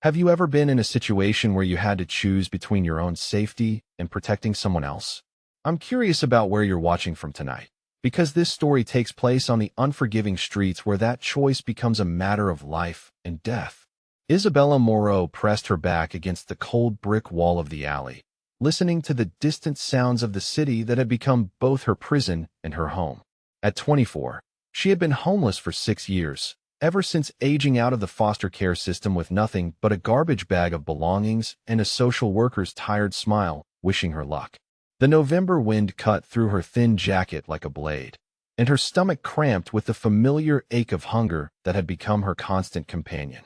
Have you ever been in a situation where you had to choose between your own safety and protecting someone else? I'm curious about where you're watching from tonight, because this story takes place on the unforgiving streets where that choice becomes a matter of life and death. Isabella Moreau pressed her back against the cold brick wall of the alley, listening to the distant sounds of the city that had become both her prison and her home. At 24, she had been homeless for 6 years, ever since aging out of the foster care system with nothing but a garbage bag of belongings and a social worker's tired smile, wishing her luck. The November wind cut through her thin jacket like a blade, and her stomach cramped with the familiar ache of hunger that had become her constant companion.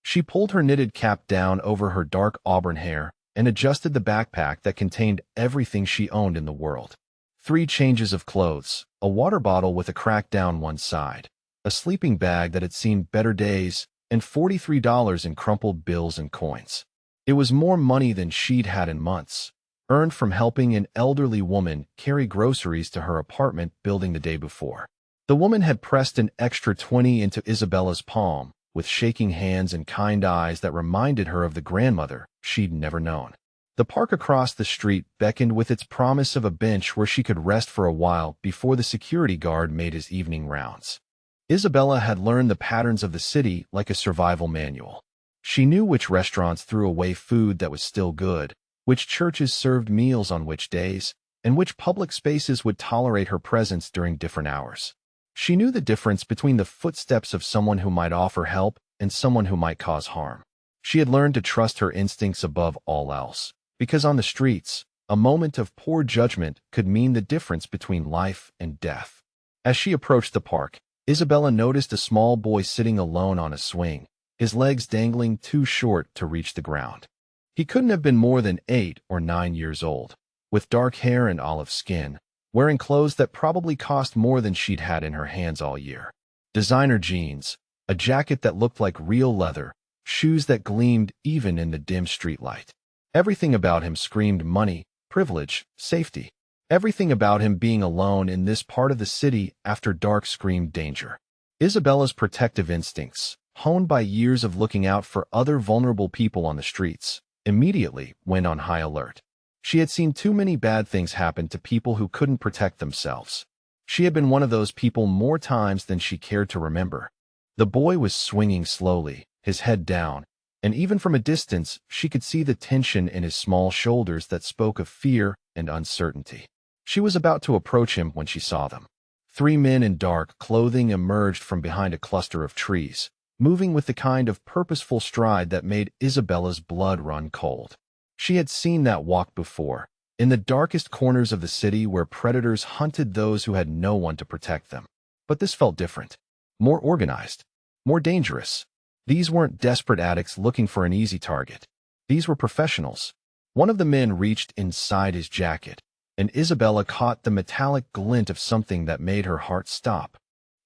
She pulled her knitted cap down over her dark auburn hair and adjusted the backpack that contained everything she owned in the world. 3 changes of clothes, a water bottle with a crack down one side, a sleeping bag that had seen better days, and $43 in crumpled bills and coins. It was more money than she'd had in months, earned from helping an elderly woman carry groceries to her apartment building the day before. The woman had pressed an extra 20 into Isabella's palm, with shaking hands and kind eyes that reminded her of the grandmother she'd never known. The park across the street beckoned with its promise of a bench where she could rest for a while before the security guard made his evening rounds. Isabella had learned the patterns of the city like a survival manual. She knew which restaurants threw away food that was still good, which churches served meals on which days, and which public spaces would tolerate her presence during different hours. She knew the difference between the footsteps of someone who might offer help and someone who might cause harm. She had learned to trust her instincts above all else, because on the streets, a moment of poor judgment could mean the difference between life and death. As she approached the park, Isabella noticed a small boy sitting alone on a swing, his legs dangling too short to reach the ground. He couldn't have been more than 8 or 9 years old, with dark hair and olive skin, wearing clothes that probably cost more than she'd had in her hands all year. Designer jeans, a jacket that looked like real leather, shoes that gleamed even in the dim streetlight. Everything about him screamed money, privilege, safety. Everything about him being alone in this part of the city after dark screamed danger. Isabella's protective instincts, honed by years of looking out for other vulnerable people on the streets, immediately went on high alert. She had seen too many bad things happen to people who couldn't protect themselves. She had been one of those people more times than she cared to remember. The boy was swinging slowly, his head down, and even from a distance she could see the tension in his small shoulders that spoke of fear and uncertainty. She was about to approach him when she saw them. 3 men in dark clothing emerged from behind a cluster of trees, moving with the kind of purposeful stride that made Isabella's blood run cold. She had seen that walk before, in the darkest corners of the city where predators hunted those who had no one to protect them. But this felt different, more organized, more dangerous. These weren't desperate addicts looking for an easy target. These were professionals. One of the men reached inside his jacket, and Isabella caught the metallic glint of something that made her heart stop.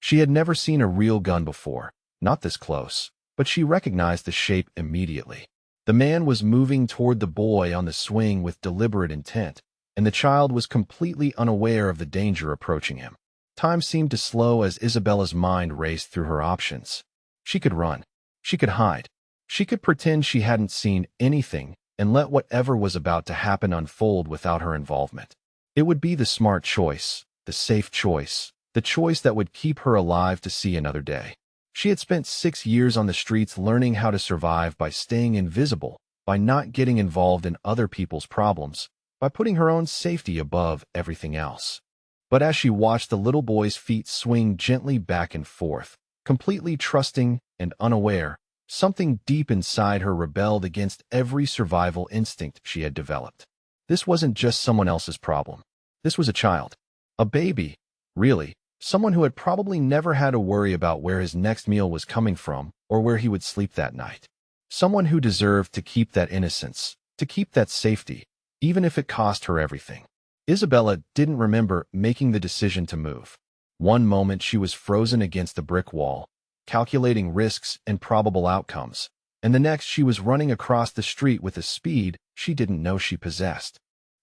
She had never seen a real gun before, not this close, but she recognized the shape immediately. The man was moving toward the boy on the swing with deliberate intent, and the child was completely unaware of the danger approaching him. Time seemed to slow as Isabella's mind raced through her options. She could run. She could hide. She could pretend she hadn't seen anything and let whatever was about to happen unfold without her involvement. It would be the smart choice, the safe choice, the choice that would keep her alive to see another day. She had spent 6 years on the streets learning how to survive by staying invisible, by not getting involved in other people's problems, by putting her own safety above everything else. But as she watched the little boy's feet swing gently back and forth, completely trusting and unaware, something deep inside her rebelled against every survival instinct she had developed. This wasn't just someone else's problem. This was a child. A baby, really. Someone who had probably never had to worry about where his next meal was coming from or where he would sleep that night. Someone who deserved to keep that innocence, to keep that safety, even if it cost her everything. Isabella didn't remember making the decision to move. One moment she was frozen against the brick wall, calculating risks and probable outcomes, and the next she was running across the street with a speed she didn't know she possessed.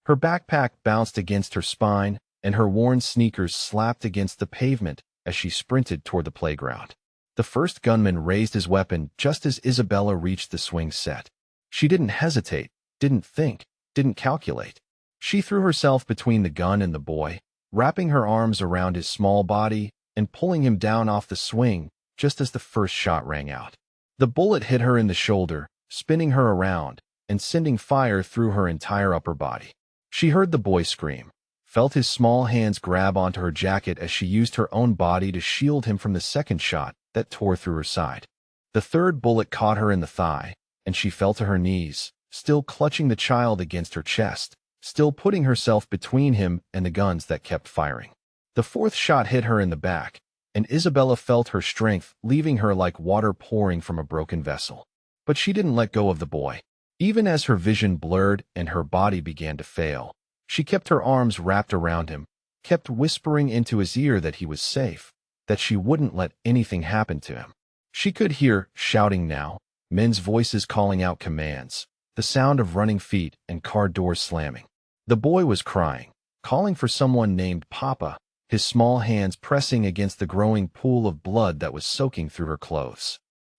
Her backpack bounced against her spine, and her worn sneakers slapped against the pavement as she sprinted toward the playground. The first gunman raised his weapon just as Isabella reached the swing set. She didn't hesitate, didn't think, didn't calculate. She threw herself between the gun and the boy, wrapping her arms around his small body and pulling him down off the swing just as the first shot rang out. The bullet hit her in the shoulder, spinning her around and sending fire through her entire upper body. She heard the boy scream, felt his small hands grab onto her jacket as she used her own body to shield him from the second shot that tore through her side. The third bullet caught her in the thigh, and she fell to her knees, still clutching the child against her chest, still putting herself between him and the guns that kept firing. The fourth shot hit her in the back, and Isabella felt her strength leaving her like water pouring from a broken vessel. But she didn't let go of the boy. Even as her vision blurred and her body began to fail, she kept her arms wrapped around him, kept whispering into his ear that he was safe, that she wouldn't let anything happen to him. She could hear shouting now, men's voices calling out commands, the sound of running feet and car doors slamming. The boy was crying, calling for someone named Papa, his small hands pressing against the growing pool of blood that was soaking through her clothes.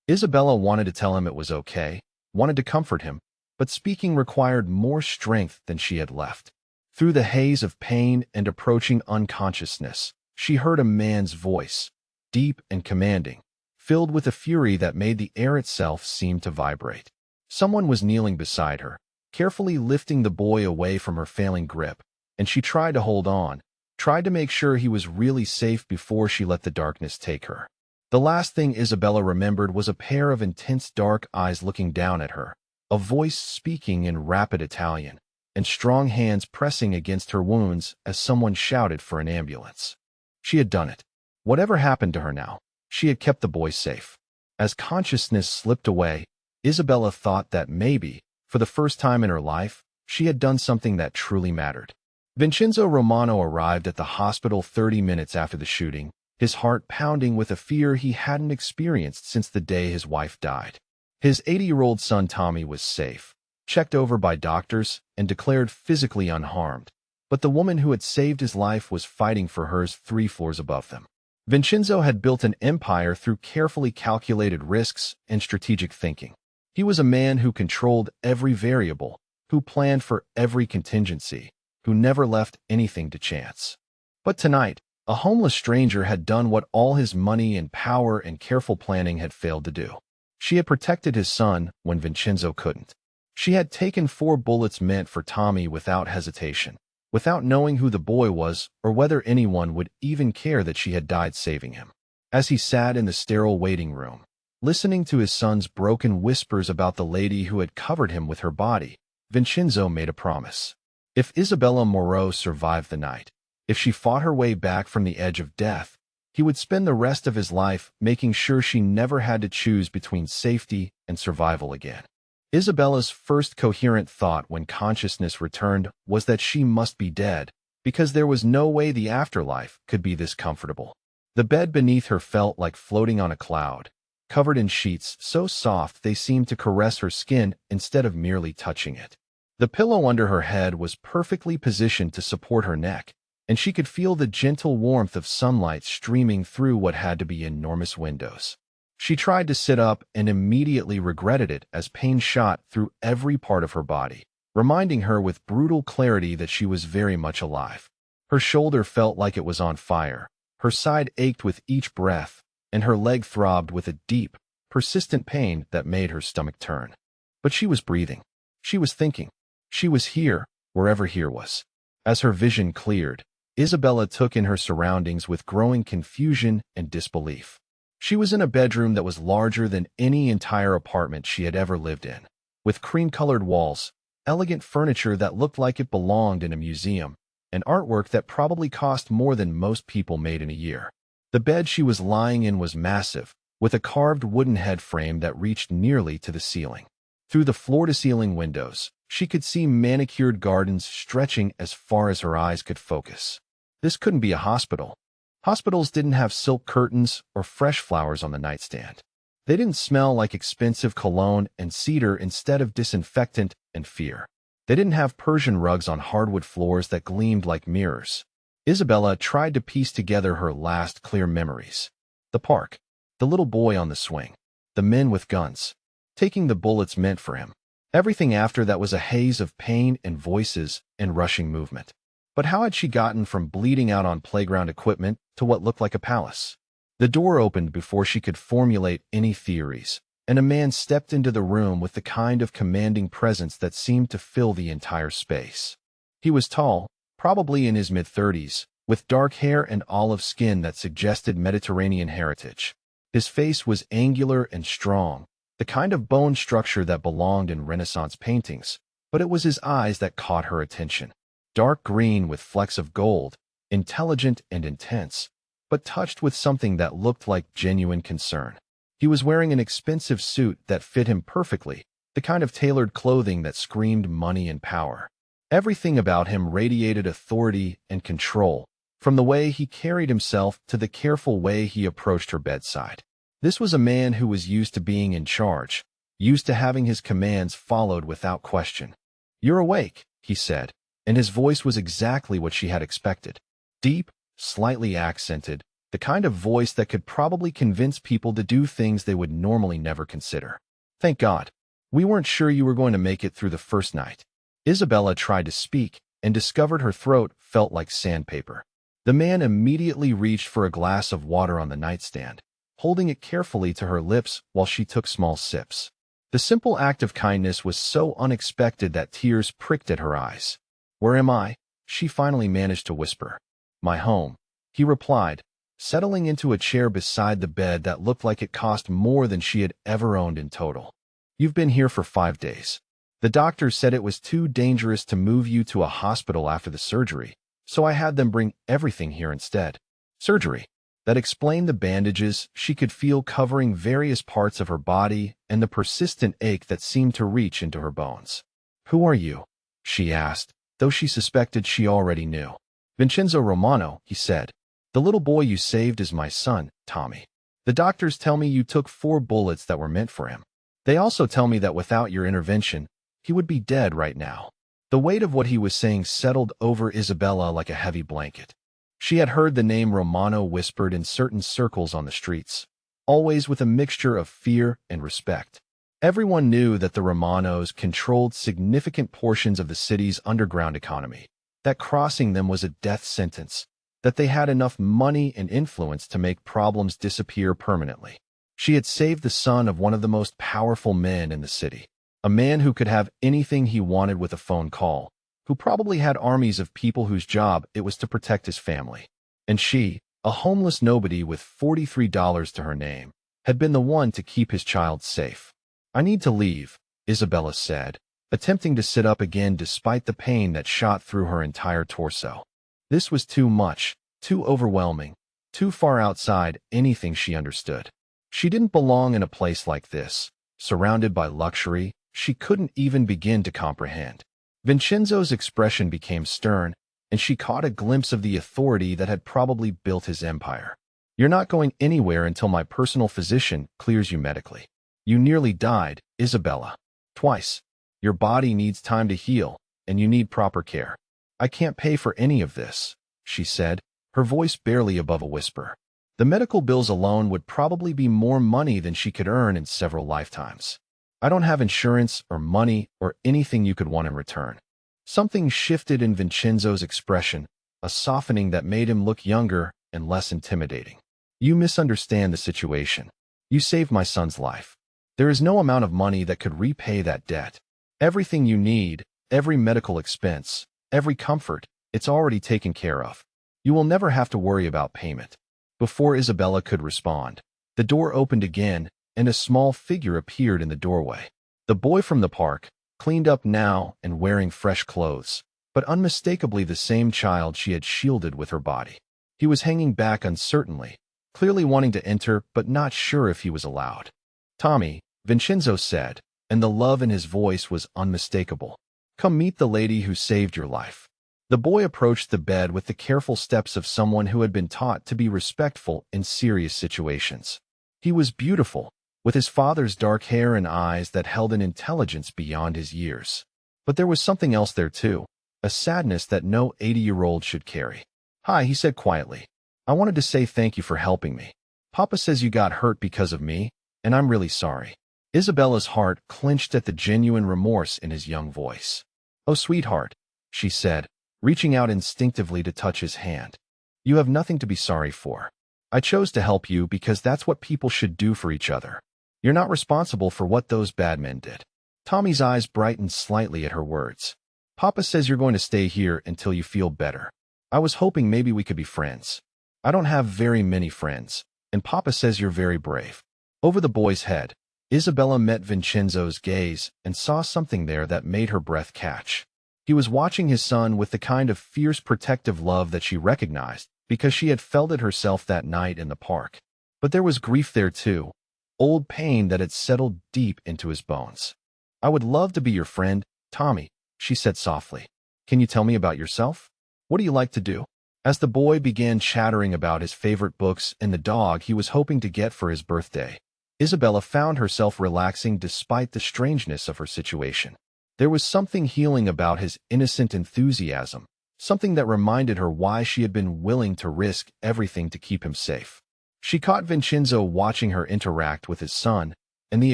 Isabella wanted to tell him it was okay, wanted to comfort him, but speaking required more strength than she had left. Through the haze of pain and approaching unconsciousness, she heard a man's voice, deep and commanding, filled with a fury that made the air itself seem to vibrate. Someone was kneeling beside her, carefully lifting the boy away from her failing grip, and she tried to hold on, tried to make sure he was really safe before she let the darkness take her. The last thing Isabella remembered was a pair of intense dark eyes looking down at her, a voice speaking in rapid Italian, and strong hands pressing against her wounds as someone shouted for an ambulance. She had done it. Whatever happened to her now, she had kept the boy safe. As consciousness slipped away, Isabella thought that maybe, for the first time in her life, she had done something that truly mattered. Vincenzo Romano arrived at the hospital 30 minutes after the shooting, his heart pounding with a fear he hadn't experienced since the day his wife died. His 80-year-old son Tommy was safe, checked over by doctors, and declared physically unharmed, but the woman who had saved his life was fighting for hers 3 floors above them. Vincenzo had built an empire through carefully calculated risks and strategic thinking. He was a man who controlled every variable, who planned for every contingency, who never left anything to chance. But tonight, a homeless stranger had done what all his money and power and careful planning had failed to do. She had protected his son when Vincenzo couldn't. She had taken 4 bullets meant for Tommy without hesitation, without knowing who the boy was or whether anyone would even care that she had died saving him. As he sat in the sterile waiting room, listening to his son's broken whispers about the lady who had covered him with her body, Vincenzo made a promise. If Isabella Moreau survived the night, if she fought her way back from the edge of death, he would spend the rest of his life making sure she never had to choose between safety and survival again. Isabella's first coherent thought when consciousness returned was that she must be dead, because there was no way the afterlife could be this comfortable. The bed beneath her felt like floating on a cloud, covered in sheets so soft they seemed to caress her skin instead of merely touching it. The pillow under her head was perfectly positioned to support her neck, and she could feel the gentle warmth of sunlight streaming through what had to be enormous windows. She tried to sit up and immediately regretted it as pain shot through every part of her body, reminding her with brutal clarity that she was very much alive. Her shoulder felt like it was on fire, her side ached with each breath, and her leg throbbed with a deep, persistent pain that made her stomach turn. But she was breathing. She was thinking. She was here, wherever here was. As her vision cleared, Isabella took in her surroundings with growing confusion and disbelief. She was in a bedroom that was larger than any entire apartment she had ever lived in, with cream-colored walls, elegant furniture that looked like it belonged in a museum, and artwork that probably cost more than most people made in a year. The bed she was lying in was massive, with a carved wooden head frame that reached nearly to the ceiling. Through the floor-to-ceiling windows, she could see manicured gardens stretching as far as her eyes could focus. This couldn't be a hospital. Hospitals didn't have silk curtains or fresh flowers on the nightstand. They didn't smell like expensive cologne and cedar instead of disinfectant and fear. They didn't have Persian rugs on hardwood floors that gleamed like mirrors. Isabella tried to piece together her last clear memories. The park. The little boy on the swing. The men with guns. Taking the bullets meant for him. Everything after that was a haze of pain and voices and rushing movement. But how had she gotten from bleeding out on playground equipment to what looked like a palace? The door opened before she could formulate any theories, and a man stepped into the room with the kind of commanding presence that seemed to fill the entire space. He was tall, probably in his mid-30s, with dark hair and olive skin that suggested Mediterranean heritage. His face was angular and strong, the kind of bone structure that belonged in Renaissance paintings, but it was his eyes that caught her attention. Dark green with flecks of gold, intelligent and intense, but touched with something that looked like genuine concern. He was wearing an expensive suit that fit him perfectly, the kind of tailored clothing that screamed money and power. Everything about him radiated authority and control, from the way he carried himself to the careful way he approached her bedside. This was a man who was used to being in charge, used to having his commands followed without question. "You're awake," he said, and his voice was exactly what she had expected. Deep, slightly accented, the kind of voice that could probably convince people to do things they would normally never consider. "Thank God. We weren't sure you were going to make it through the first night." Isabella tried to speak and discovered her throat felt like sandpaper. The man immediately reached for a glass of water on the nightstand, holding it carefully to her lips while she took small sips. The simple act of kindness was so unexpected that tears pricked at her eyes. "Where am I?" she finally managed to whisper. "My home," he replied, settling into a chair beside the bed that looked like it cost more than she had ever owned in total. "You've been here for 5 days. The doctors said it was too dangerous to move you to a hospital after the surgery, so I had them bring everything here instead." Surgery. That explained the bandages she could feel covering various parts of her body and the persistent ache that seemed to reach into her bones. "Who are you?" she asked, though she suspected she already knew. "Vincenzo Romano," he said. "The little boy you saved is my son, Tommy. The doctors tell me you took 4 bullets that were meant for him. They also tell me that without your intervention, he would be dead right now." The weight of what he was saying settled over Isabella like a heavy blanket. She had heard the name Romano whispered in certain circles on the streets, always with a mixture of fear and respect. Everyone knew that the Romanos controlled significant portions of the city's underground economy, that crossing them was a death sentence, that they had enough money and influence to make problems disappear permanently. She had saved the son of one of the most powerful men in the city, a man who could have anything he wanted with a phone call, who probably had armies of people whose job it was to protect his family. And she, a homeless nobody with $43 to her name, had been the one to keep his child safe. "I need to leave," Isabella said, attempting to sit up again despite the pain that shot through her entire torso. This was too much, too overwhelming, too far outside anything she understood. She didn't belong in a place like this, surrounded by luxury she couldn't even begin to comprehend. Vincenzo's expression became stern, and she caught a glimpse of the authority that had probably built his empire. "You're not going anywhere until my personal physician clears you medically. You nearly died, Isabella. Twice. Your body needs time to heal, and you need proper care. I can't pay for any of this," she said, her voice barely above a whisper. The medical bills alone would probably be more money than she could earn in several lifetimes. "I don't have insurance or money or anything you could want in return." Something shifted in Vincenzo's expression, a softening that made him look younger and less intimidating. "You misunderstand the situation. You saved my son's life. There is no amount of money that could repay that debt. Everything you need, every medical expense, every comfort, it's already taken care of. You will never have to worry about payment." Before Isabella could respond, the door opened again, and a small figure appeared in the doorway. The boy from the park, cleaned up now and wearing fresh clothes, but unmistakably the same child she had shielded with her body. He was hanging back uncertainly, clearly wanting to enter but not sure if he was allowed. "Tommy," Vincenzo said, and the love in his voice was unmistakable. "Come meet the lady who saved your life." The boy approached the bed with the careful steps of someone who had been taught to be respectful in serious situations. He was beautiful, with his father's dark hair and eyes that held an intelligence beyond his years. But there was something else there too, a sadness that no 80-year-old should carry. "Hi," he said quietly. "I wanted to say thank you for helping me." Papa says you got hurt because of me, and I'm really sorry. Isabella's heart clenched at the genuine remorse in his young voice. Oh, sweetheart, she said, reaching out instinctively to touch his hand. You have nothing to be sorry for. I chose to help you because that's what people should do for each other. You're not responsible for what those bad men did. Tommy's eyes brightened slightly at her words. Papa says you're going to stay here until you feel better. I was hoping maybe we could be friends. I don't have very many friends, and Papa says you're very brave. Over the boy's head, Isabella met Vincenzo's gaze and saw something there that made her breath catch. He was watching his son with the kind of fierce protective love that she recognized because she had felt it herself that night in the park. But there was grief there too, old pain that had settled deep into his bones. I would love to be your friend, Tommy, she said softly. Can you tell me about yourself? What do you like to do? As the boy began chattering about his favorite books and the dog he was hoping to get for his birthday, Isabella found herself relaxing despite the strangeness of her situation. There was something healing about his innocent enthusiasm, something that reminded her why she had been willing to risk everything to keep him safe. She caught Vincenzo watching her interact with his son, and the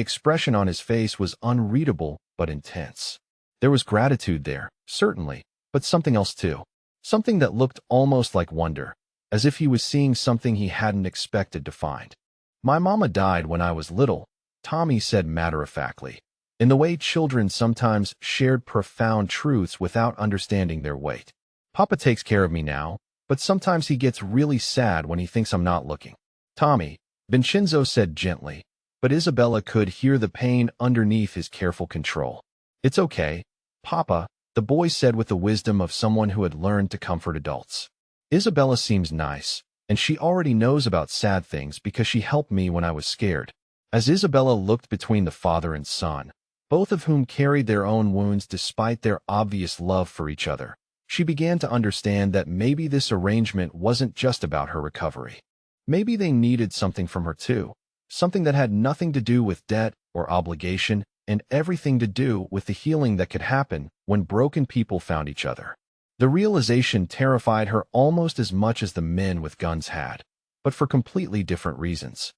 expression on his face was unreadable but intense. There was gratitude there, certainly, but something else too. Something that looked almost like wonder, as if he was seeing something he hadn't expected to find. My mama died when I was little, Tommy said matter-of-factly, in the way children sometimes shared profound truths without understanding their weight. Papa takes care of me now, but sometimes he gets really sad when he thinks I'm not looking. Tommy, Vincenzo said gently, but Isabella could hear the pain underneath his careful control. It's okay, Papa, the boy said with the wisdom of someone who had learned to comfort adults. Isabella seems nice, and she already knows about sad things because she helped me when I was scared. As Isabella looked between the father and son, both of whom carried their own wounds despite their obvious love for each other, she began to understand that maybe this arrangement wasn't just about her recovery. Maybe they needed something from her too, something that had nothing to do with debt or obligation and everything to do with the healing that could happen when broken people found each other. The realization terrified her almost as much as the men with guns had, but for completely different reasons.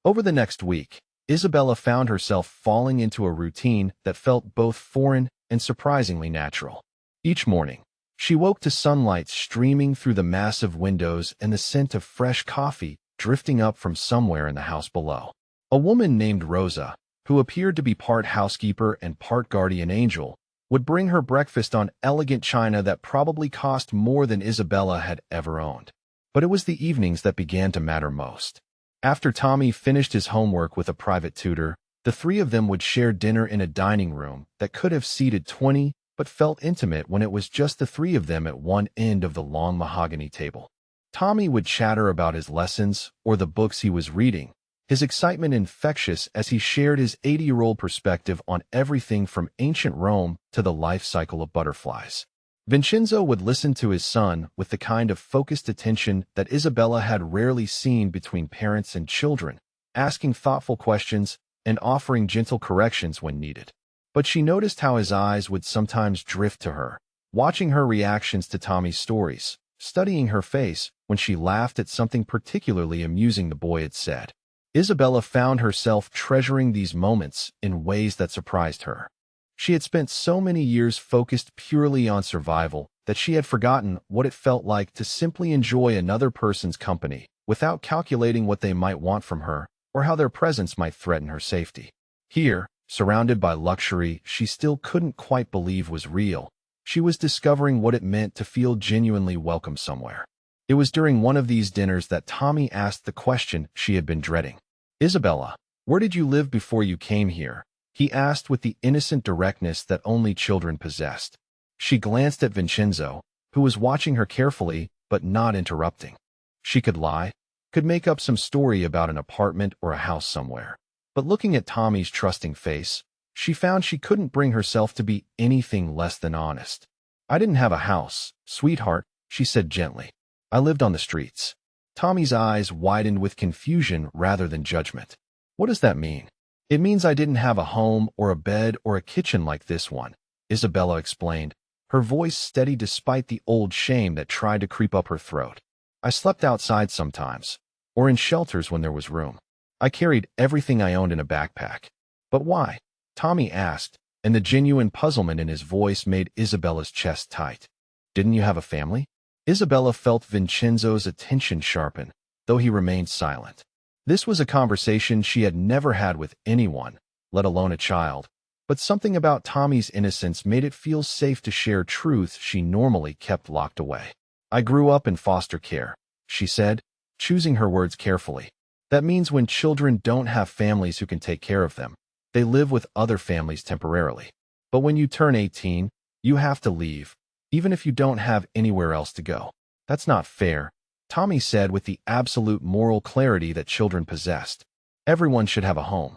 Over the next week, Isabella found herself falling into a routine that felt both foreign and surprisingly natural. Each morning, she woke to sunlight streaming through the massive windows and the scent of fresh coffee drifting up from somewhere in the house below. A woman named Rosa, who appeared to be part housekeeper and part guardian angel, would bring her breakfast on elegant china that probably cost more than Isabella had ever owned. But it was the evenings that began to matter most. After Tommy finished his homework with a private tutor, the three of them would share dinner in a dining room that could have seated 20, but felt intimate when it was just the three of them at one end of the long mahogany table. Tommy would chatter about his lessons or the books he was reading, his excitement infectious as he shared his 80-year-old perspective on everything from ancient Rome to the life cycle of butterflies. Vincenzo would listen to his son with the kind of focused attention that Isabella had rarely seen between parents and children, asking thoughtful questions and offering gentle corrections when needed. But she noticed how his eyes would sometimes drift to her, watching her reactions to Tommy's stories, studying her face when she laughed at something particularly amusing the boy had said. Isabella found herself treasuring these moments in ways that surprised her. She had spent so many years focused purely on survival that she had forgotten what it felt like to simply enjoy another person's company without calculating what they might want from her or how their presence might threaten her safety. Here, surrounded by luxury she still couldn't quite believe was real, she was discovering what it meant to feel genuinely welcome somewhere. It was during one of these dinners that Tommy asked the question she had been dreading. Isabella, where did you live before you came here? He asked with the innocent directness that only children possessed. She glanced at Vincenzo, who was watching her carefully but not interrupting. She could lie, could make up some story about an apartment or a house somewhere. But looking at Tommy's trusting face, she found she couldn't bring herself to be anything less than honest. I didn't have a house, sweetheart, she said gently. I lived on the streets. Tommy's eyes widened with confusion rather than judgment. What does that mean? It means I didn't have a home or a bed or a kitchen like this one, Isabella explained, her voice steady despite the old shame that tried to creep up her throat. I slept outside sometimes. or in shelters when there was room. I carried everything I owned in a backpack. But why? Tommy asked, and the genuine puzzlement in his voice made Isabella's chest tight. Didn't you have a family? Isabella felt Vincenzo's attention sharpen, though he remained silent. This was a conversation she had never had with anyone, let alone a child, but something about Tommy's innocence made it feel safe to share truths she normally kept locked away. I grew up in foster care, she said, choosing her words carefully. That means when children don't have families who can take care of them, they live with other families temporarily. But when you turn 18, you have to leave, even if you don't have anywhere else to go. That's not fair, Tommy said with the absolute moral clarity that children possessed. Everyone should have a home.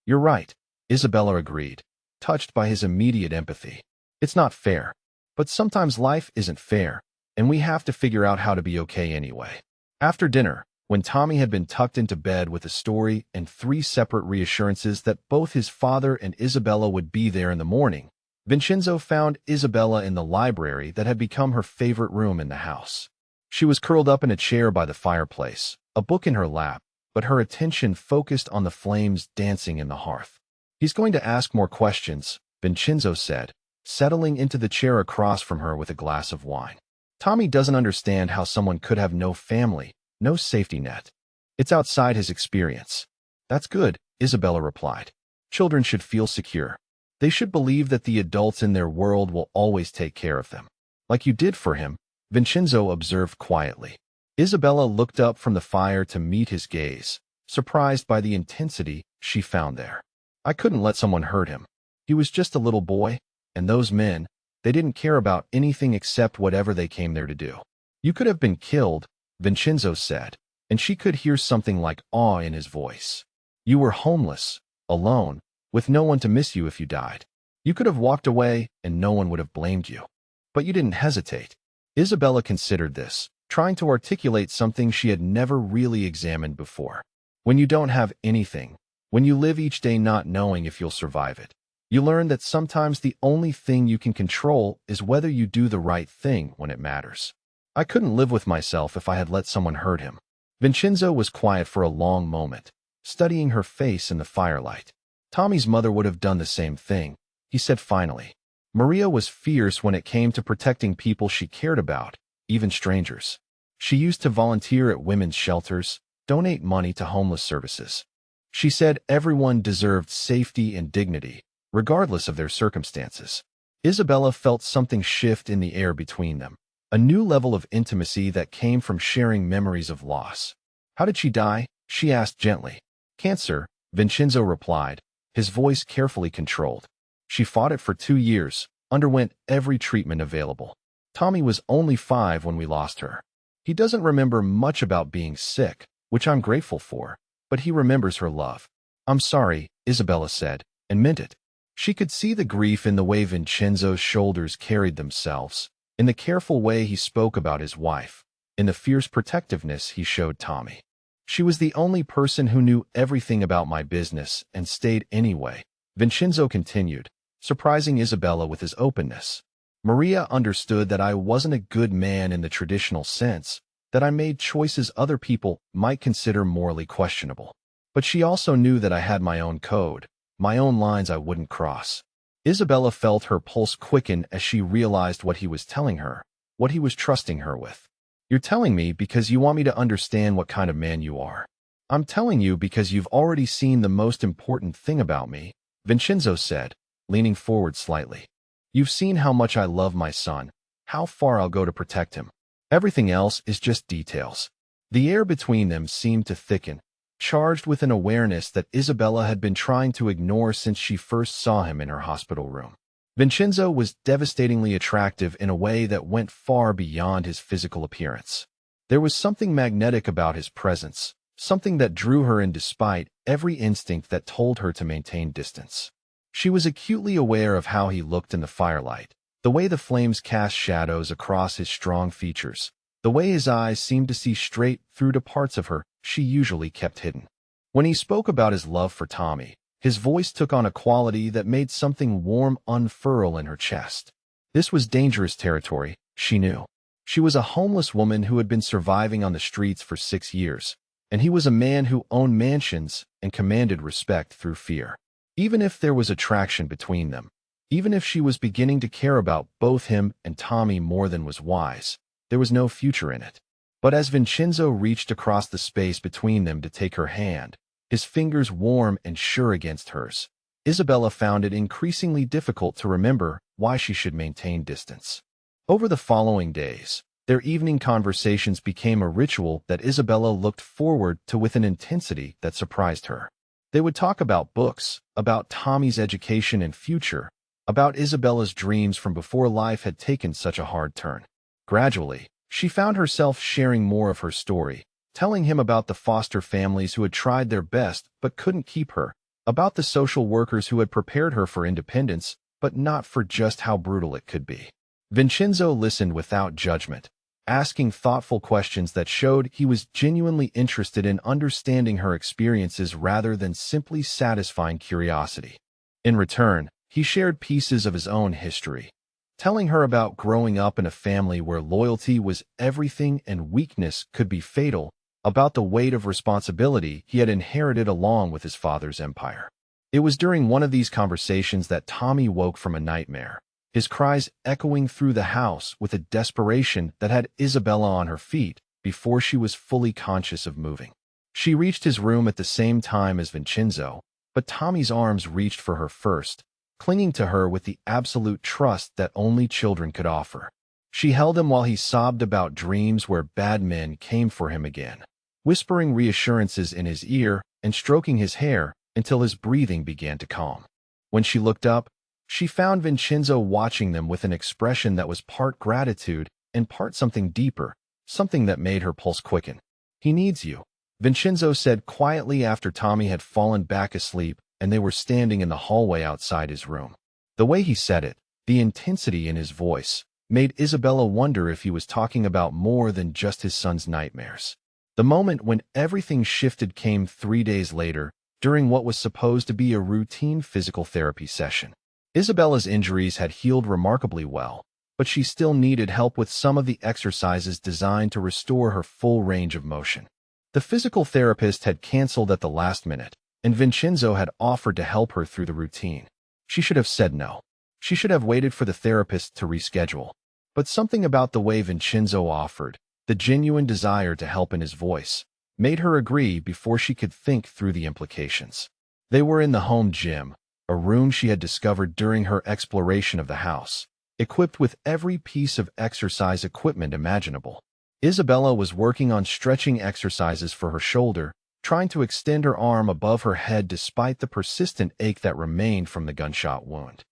You're right, Isabella agreed, touched by his immediate empathy. It's not fair. But sometimes life isn't fair, and we have to figure out how to be okay anyway. After dinner, when Tommy had been tucked into bed with a story and 3 separate reassurances that both his father and Isabella would be there in the morning, Vincenzo found Isabella in the library that had become her favorite room in the house. She was curled up in a chair by the fireplace, a book in her lap, but her attention focused on the flames dancing in the hearth. He's going to ask more questions, Vincenzo said, settling into the chair across from her with a glass of wine. Tommy doesn't understand how someone could have no family, no safety net. It's outside his experience. That's good, Isabella replied. Children should feel secure. They should believe that the adults in their world will always take care of them. Like you did for him, Vincenzo observed quietly. Isabella looked up from the fire to meet his gaze, surprised by the intensity she found there. I couldn't let someone hurt him. He was just a little boy, and those men, they didn't care about anything except whatever they came there to do. You could have been killed, Vincenzo said, and she could hear something like awe in his voice. You were homeless, alone, with no one to miss you if you died. You could have walked away and no one would have blamed you. But you didn't hesitate. Isabella considered this, trying to articulate something she had never really examined before. When you don't have anything, when you live each day not knowing if you'll survive it, you learn that sometimes the only thing you can control is whether you do the right thing when it matters. I couldn't live with myself if I had let someone hurt him. Vincenzo was quiet for a long moment, studying her face in the firelight. Tommy's mother would have done the same thing, he said finally. Maria was fierce when it came to protecting people she cared about, even strangers. She used to volunteer at women's shelters, donate money to homeless services. She said everyone deserved safety and dignity, regardless of their circumstances. Isabella felt something shift in the air between them, a new level of intimacy that came from sharing memories of loss. How did she die? She asked gently. Cancer, Vincenzo replied, his voice carefully controlled. She fought it for 2 years, underwent every treatment available. Tommy was only 5 when we lost her. He doesn't remember much about being sick, which I'm grateful for, but he remembers her love. I'm sorry, Isabella said, and meant it. She could see the grief in the way Vincenzo's shoulders carried themselves, in the careful way he spoke about his wife, in the fierce protectiveness he showed Tommy. She was the only person who knew everything about my business and stayed anyway, Vincenzo continued, surprising Isabella with his openness. Maria understood that I wasn't a good man in the traditional sense, that I made choices other people might consider morally questionable. But she also knew that I had my own code, my own lines I wouldn't cross. Isabella felt her pulse quicken as she realized what he was telling her, what he was trusting her with. You're telling me because you want me to understand what kind of man you are. I'm telling you because you've already seen the most important thing about me, Vincenzo said, leaning forward slightly. You've seen how much I love my son, how far I'll go to protect him. Everything else is just details. The air between them seemed to thicken, charged with an awareness that Isabella had been trying to ignore since she first saw him in her hospital room. Vincenzo was devastatingly attractive in a way that went far beyond his physical appearance. There was something magnetic about his presence, something that drew her in despite every instinct that told her to maintain distance. She was acutely aware of how he looked in the firelight, the way the flames cast shadows across his strong features, the way his eyes seemed to see straight through to parts of her she usually kept hidden. When he spoke about his love for Tommy, his voice took on a quality that made something warm unfurl in her chest. This was dangerous territory, she knew. She was a homeless woman who had been surviving on the streets for 6 years, and he was a man who owned mansions and commanded respect through fear. Even if there was attraction between them, even if she was beginning to care about both him and Tommy more than was wise, there was no future in it. But as Vincenzo reached across the space between them to take her hand, his fingers warm and sure against hers, Isabella found it increasingly difficult to remember why she should maintain distance. Over the following days, their evening conversations became a ritual that Isabella looked forward to with an intensity that surprised her. They would talk about books, about Tommy's education and future, about Isabella's dreams from before life had taken such a hard turn. Gradually, she found herself sharing more of her story, telling him about the foster families who had tried their best but couldn't keep her, about the social workers who had prepared her for independence, but not for just how brutal it could be. Vincenzo listened without judgment, asking thoughtful questions that showed he was genuinely interested in understanding her experiences rather than simply satisfying curiosity. In return, he shared pieces of his own history, telling her about growing up in a family where loyalty was everything and weakness could be fatal, about the weight of responsibility he had inherited along with his father's empire. It was during one of these conversations that Tommy woke from a nightmare, his cries echoing through the house with a desperation that had Isabella on her feet before she was fully conscious of moving. She reached his room at the same time as Vincenzo, but Tommy's arms reached for her first, clinging to her with the absolute trust that only children could offer. She held him while he sobbed about dreams where bad men came for him again, whispering reassurances in his ear and stroking his hair until his breathing began to calm. When she looked up, she found Vincenzo watching them with an expression that was part gratitude and part something deeper, something that made her pulse quicken. "He needs you," Vincenzo said quietly after Tommy had fallen back asleep and they were standing in the hallway outside his room. The way he said it, the intensity in his voice, made Isabella wonder if he was talking about more than just his son's nightmares. The moment when everything shifted came 3 days later, during what was supposed to be a routine physical therapy session. Isabella's injuries had healed remarkably well, but she still needed help with some of the exercises designed to restore her full range of motion. The physical therapist had canceled at the last minute, and Vincenzo had offered to help her through the routine. She should have said no. She should have waited for the therapist to reschedule. But something about the way Vincenzo offered, the genuine desire to help in his voice, made her agree before she could think through the implications. They were in the home gym, a room she had discovered during her exploration of the house, equipped with every piece of exercise equipment imaginable. Isabella was working on stretching exercises for her shoulder, trying to extend her arm above her head despite the persistent ache that remained from the gunshot wound.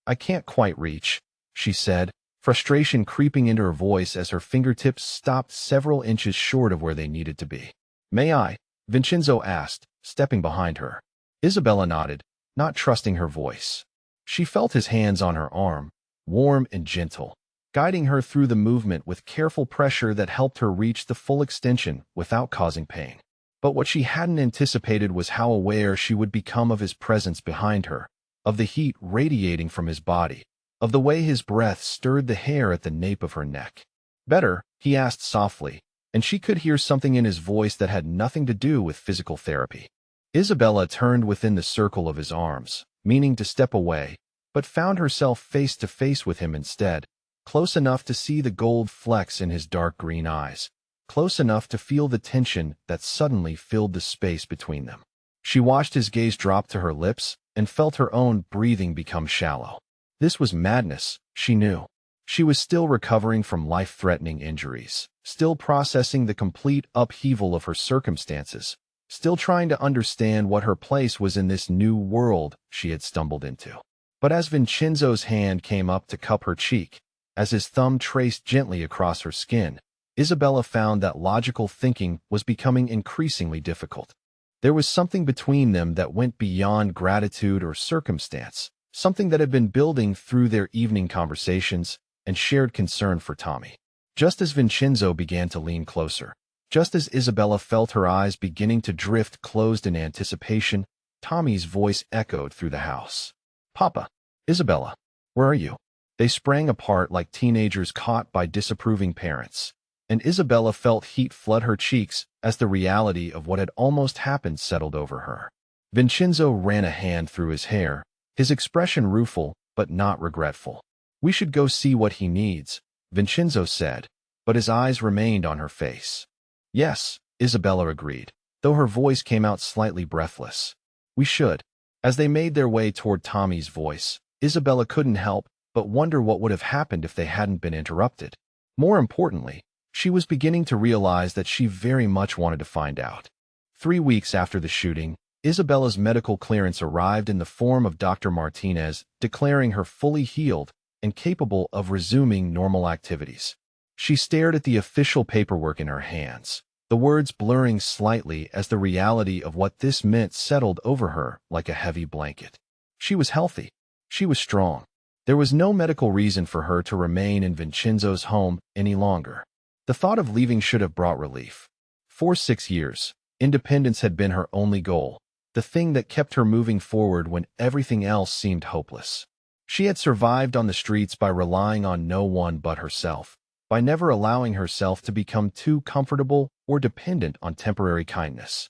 "I can't quite reach," she said, frustration creeping into her voice as her fingertips stopped several inches short of where they needed to be. "May I?" Vincenzo asked, stepping behind her. Isabella nodded, not trusting her voice. She felt his hands on her arm, warm and gentle, guiding her through the movement with careful pressure that helped her reach the full extension without causing pain. But what she hadn't anticipated was how aware she would become of his presence behind her, of the heat radiating from his body, of the way his breath stirred the hair at the nape of her neck. "Better?" he asked softly, and she could hear something in his voice that had nothing to do with physical therapy. Isabella turned within the circle of his arms, meaning to step away, but found herself face to face with him instead, close enough to see the gold flecks in his dark green eyes, close enough to feel the tension that suddenly filled the space between them. She watched his gaze drop to her lips and felt her own breathing become shallow. This was madness, she knew. She was still recovering from life-threatening injuries, still processing the complete upheaval of her circumstances, still trying to understand what her place was in this new world she had stumbled into. But as Vincenzo's hand came up to cup her cheek, as his thumb traced gently across her skin, Isabella found that logical thinking was becoming increasingly difficult. There was something between them that went beyond gratitude or circumstance, something that had been building through their evening conversations and shared concern for Tommy. Just as Vincenzo began to lean closer, just as Isabella felt her eyes beginning to drift closed in anticipation, Tommy's voice echoed through the house. "Papa." "Isabella, where are you?" They sprang apart like teenagers caught by disapproving parents. and Isabella felt heat flood her cheeks as the reality of what had almost happened settled over her. Vincenzo ran a hand through his hair, his expression rueful but not regretful. "We should go see what he needs," Vincenzo said, but his eyes remained on her face. "Yes," Isabella agreed, though her voice came out slightly breathless. "We should." As they made their way toward Tommy's voice, Isabella couldn't help but wonder what would have happened if they hadn't been interrupted. More importantly, she was beginning to realize that she very much wanted to find out. 3 weeks after the shooting, Isabella's medical clearance arrived in the form of Dr. Martinez declaring her fully healed and capable of resuming normal activities. She stared at the official paperwork in her hands, the words blurring slightly as the reality of what this meant settled over her like a heavy blanket. She was healthy. She was strong. There was no medical reason for her to remain in Vincenzo's home any longer. The thought of leaving should have brought relief. For 6 years, independence had been her only goal, the thing that kept her moving forward when everything else seemed hopeless. She had survived on the streets by relying on no one but herself, by never allowing herself to become too comfortable or dependent on temporary kindness.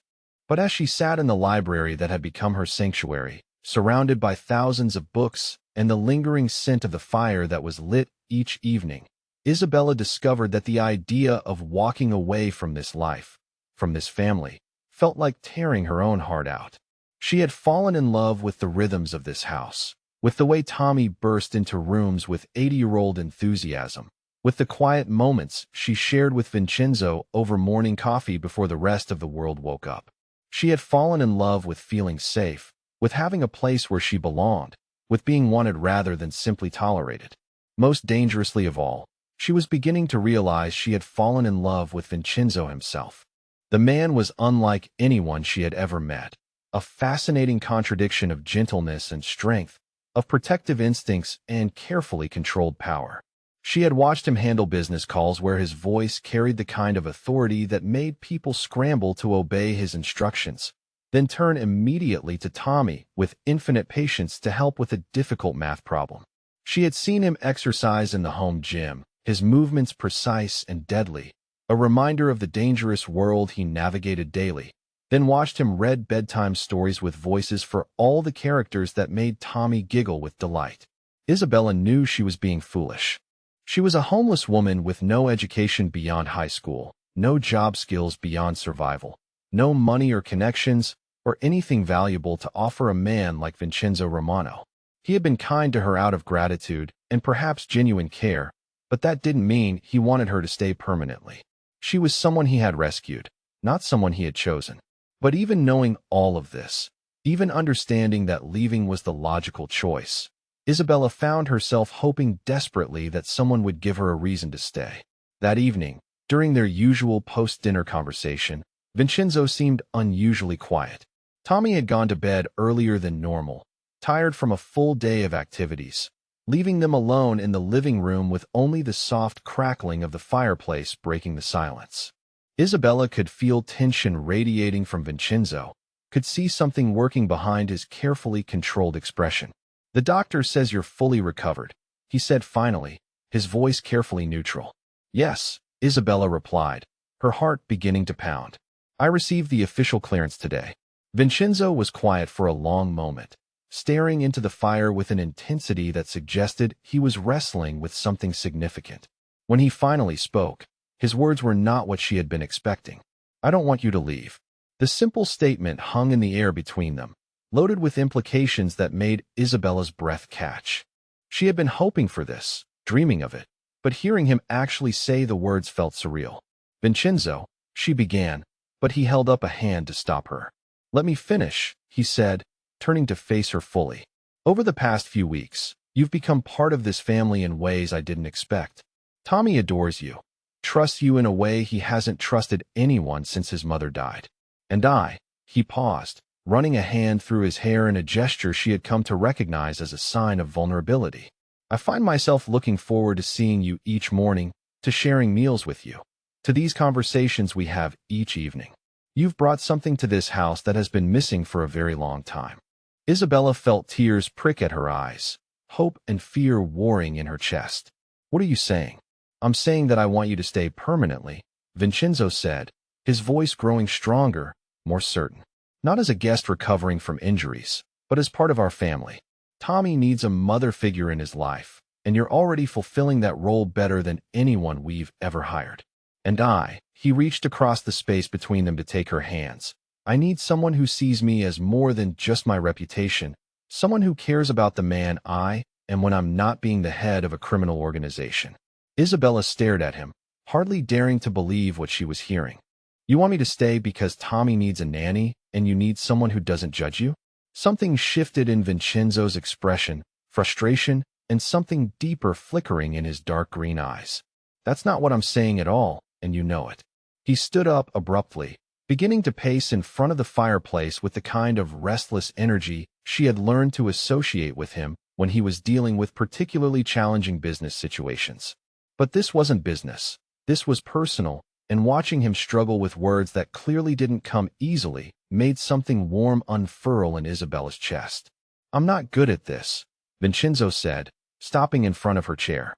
But as she sat in the library that had become her sanctuary, surrounded by thousands of books and the lingering scent of the fire that was lit each evening, Isabella discovered that the idea of walking away from this life, from this family, felt like tearing her own heart out. She had fallen in love with the rhythms of this house, with the way Tommy burst into rooms with 80-year-old enthusiasm, with the quiet moments she shared with Vincenzo over morning coffee before the rest of the world woke up. She had fallen in love with feeling safe, with having a place where she belonged, with being wanted rather than simply tolerated. Most dangerously of all, she was beginning to realize she had fallen in love with Vincenzo himself. The man was unlike anyone she had ever met, a fascinating contradiction of gentleness and strength, of protective instincts and carefully controlled power. She had watched him handle business calls where his voice carried the kind of authority that made people scramble to obey his instructions, then turn immediately to Tommy with infinite patience to help with a difficult math problem. She had seen him exercise in the home gym, his movements precise and deadly, a reminder of the dangerous world he navigated daily, then watched him read bedtime stories with voices for all the characters that made Tommy giggle with delight. Isabella knew she was being foolish. She was a homeless woman with no education beyond high school, no job skills beyond survival, no money or connections, or anything valuable to offer a man like Vincenzo Romano. He had been kind to her out of gratitude and perhaps genuine care, but that didn't mean he wanted her to stay permanently. She was someone he had rescued, not someone he had chosen. But even knowing all of this, even understanding that leaving was the logical choice, Isabella found herself hoping desperately that someone would give her a reason to stay. That evening, during their usual post-dinner conversation, Vincenzo seemed unusually quiet. Tommy had gone to bed earlier than normal, tired from a full day of activities, leaving them alone in the living room with only the soft crackling of the fireplace breaking the silence. Isabella could feel tension radiating from Vincenzo, could see something working behind his carefully controlled expression. "The doctor says you're fully recovered," he said finally, his voice carefully neutral. "Yes," Isabella replied, her heart beginning to pound. "I received the official clearance today." Vincenzo was quiet for a long moment, staring into the fire with an intensity that suggested he was wrestling with something significant. When he finally spoke, his words were not what she had been expecting. "I don't want you to leave." The simple statement hung in the air between them, loaded with implications that made Isabella's breath catch. She had been hoping for this, dreaming of it, but hearing him actually say the words felt surreal. "Vincenzo," she began, but he held up a hand to stop her. "Let me finish," he said, turning to face her fully. "Over the past few weeks, you've become part of this family in ways I didn't expect. Tommy adores you, trusts you in a way he hasn't trusted anyone since his mother died. And he paused, running a hand through his hair in a gesture she had come to recognize as a sign of vulnerability. "I find myself looking forward to seeing you each morning, to sharing meals with you, to these conversations we have each evening. You've brought something to this house that has been missing for a very long time." Isabella felt tears prick at her eyes, hope and fear warring in her chest. "What are you saying?" I'm saying that I want you to stay permanently, Vincenzo said, his voice growing stronger, more certain. Not as a guest recovering from injuries, but as part of our family. Tommy needs a mother figure in his life, and you're already fulfilling that role better than anyone we've ever hired. And he reached across the space between them to take her hands. I need someone who sees me as more than just my reputation, someone who cares about the man I am when I'm not being the head of a criminal organization. Isabella stared at him, hardly daring to believe what she was hearing. You want me to stay because Tommy needs a nanny and you need someone who doesn't judge you? Something shifted in Vincenzo's expression, frustration, and something deeper flickering in his dark green eyes. That's not what I'm saying at all, and you know it. He stood up abruptly, beginning to pace in front of the fireplace with the kind of restless energy she had learned to associate with him when he was dealing with particularly challenging business situations. But this wasn't business. This was personal, and watching him struggle with words that clearly didn't come easily made something warm unfurl in Isabella's chest. I'm not good at this, Vincenzo said, stopping in front of her chair.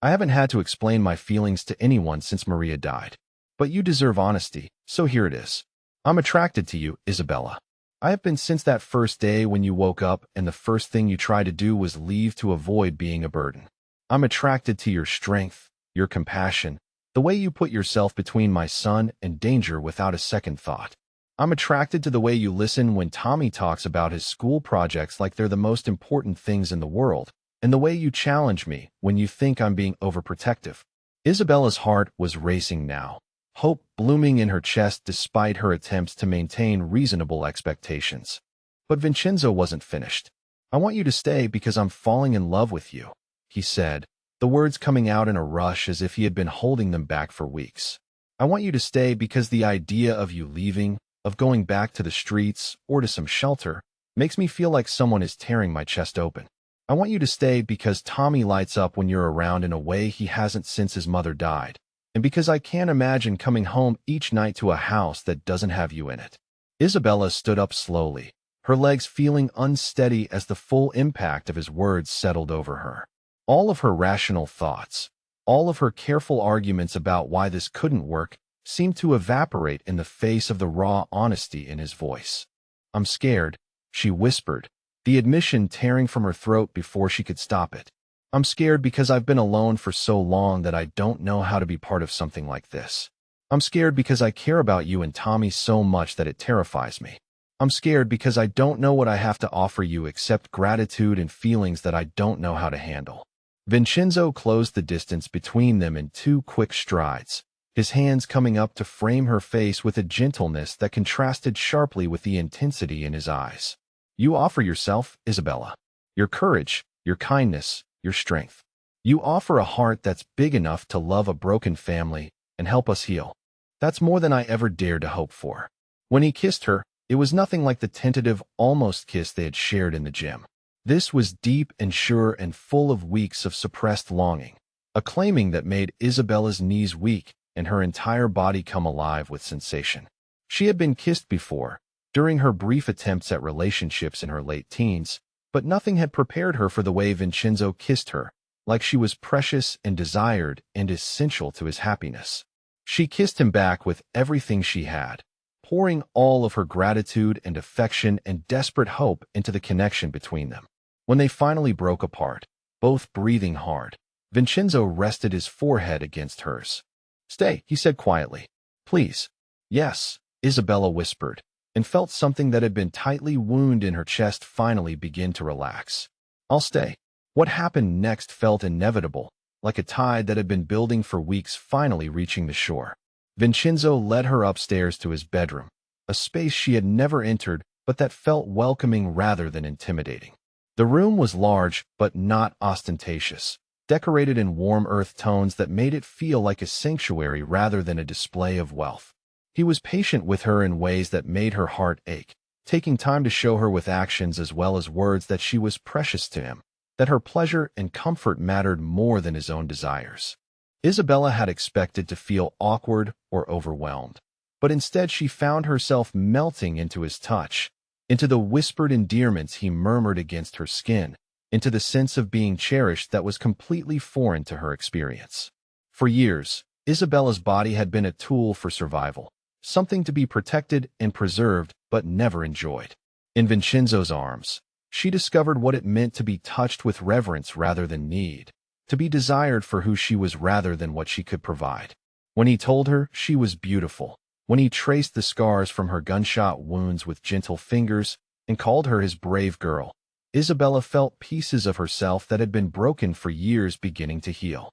I haven't had to explain my feelings to anyone since Maria died. But you deserve honesty, so here it is. I'm attracted to you, Isabella. I have been since that first day when you woke up and the first thing you tried to do was leave to avoid being a burden. I'm attracted to your strength, your compassion, the way you put yourself between my son and danger without a second thought. I'm attracted to the way you listen when Tommy talks about his school projects like they're the most important things in the world, and the way you challenge me when you think I'm being overprotective. Isabella's heart was racing now, hope blooming in her chest despite her attempts to maintain reasonable expectations. But Vincenzo wasn't finished. I want you to stay because I'm falling in love with you, he said, the words coming out in a rush as if he had been holding them back for weeks. I want you to stay because the idea of you leaving, of going back to the streets or to some shelter, makes me feel like someone is tearing my chest open. I want you to stay because Tommy lights up when you're around in a way he hasn't since his mother died, and because I can't imagine coming home each night to a house that doesn't have you in it. Isabella stood up slowly, her legs feeling unsteady as the full impact of his words settled over her. All of her rational thoughts, all of her careful arguments about why this couldn't work, seemed to evaporate in the face of the raw honesty in his voice. I'm scared, she whispered, the admission tearing from her throat before she could stop it. I'm scared because I've been alone for so long that I don't know how to be part of something like this. I'm scared because I care about you and Tommy so much that it terrifies me. I'm scared because I don't know what I have to offer you except gratitude and feelings that I don't know how to handle. Vincenzo closed the distance between them in 2 quick strides, his hands coming up to frame her face with a gentleness that contrasted sharply with the intensity in his eyes. You offer yourself, Isabella. Your courage, your kindness, your strength. You offer a heart that's big enough to love a broken family and help us heal. That's more than I ever dared to hope for. When he kissed her, it was nothing like the tentative, almost kiss they had shared in the gym. This was deep and sure and full of weeks of suppressed longing, a claiming that made Isabella's knees weak and her entire body come alive with sensation. She had been kissed before, during her brief attempts at relationships in her late teens, but nothing had prepared her for the way Vincenzo kissed her, like she was precious and desired and essential to his happiness. She kissed him back with everything she had, pouring all of her gratitude and affection and desperate hope into the connection between them. When they finally broke apart, both breathing hard, Vincenzo rested his forehead against hers. Stay, he said quietly. Please. Yes, Isabella whispered, and felt something that had been tightly wounded in her chest finally begin to relax. I'll stay. What happened next felt inevitable, like a tide that had been building for weeks finally reaching the shore. Vincenzo led her upstairs to his bedroom, a space she had never entered but that felt welcoming rather than intimidating. The room was large but not ostentatious, decorated in warm earth tones that made it feel like a sanctuary rather than a display of wealth. He was patient with her in ways that made her heart ache, taking time to show her with actions as well as words that she was precious to him, that her pleasure and comfort mattered more than his own desires. Isabella had expected to feel awkward or overwhelmed, but instead she found herself melting into his touch, into the whispered endearments he murmured against her skin, into the sense of being cherished that was completely foreign to her experience. For years, Isabella's body had been a tool for survival, something to be protected and preserved but never enjoyed. In Vincenzo's arms, she discovered what it meant to be touched with reverence rather than need, to be desired for who she was rather than what she could provide. When he told her she was beautiful, when he traced the scars from her gunshot wounds with gentle fingers and called her his brave girl, Isabella felt pieces of herself that had been broken for years beginning to heal.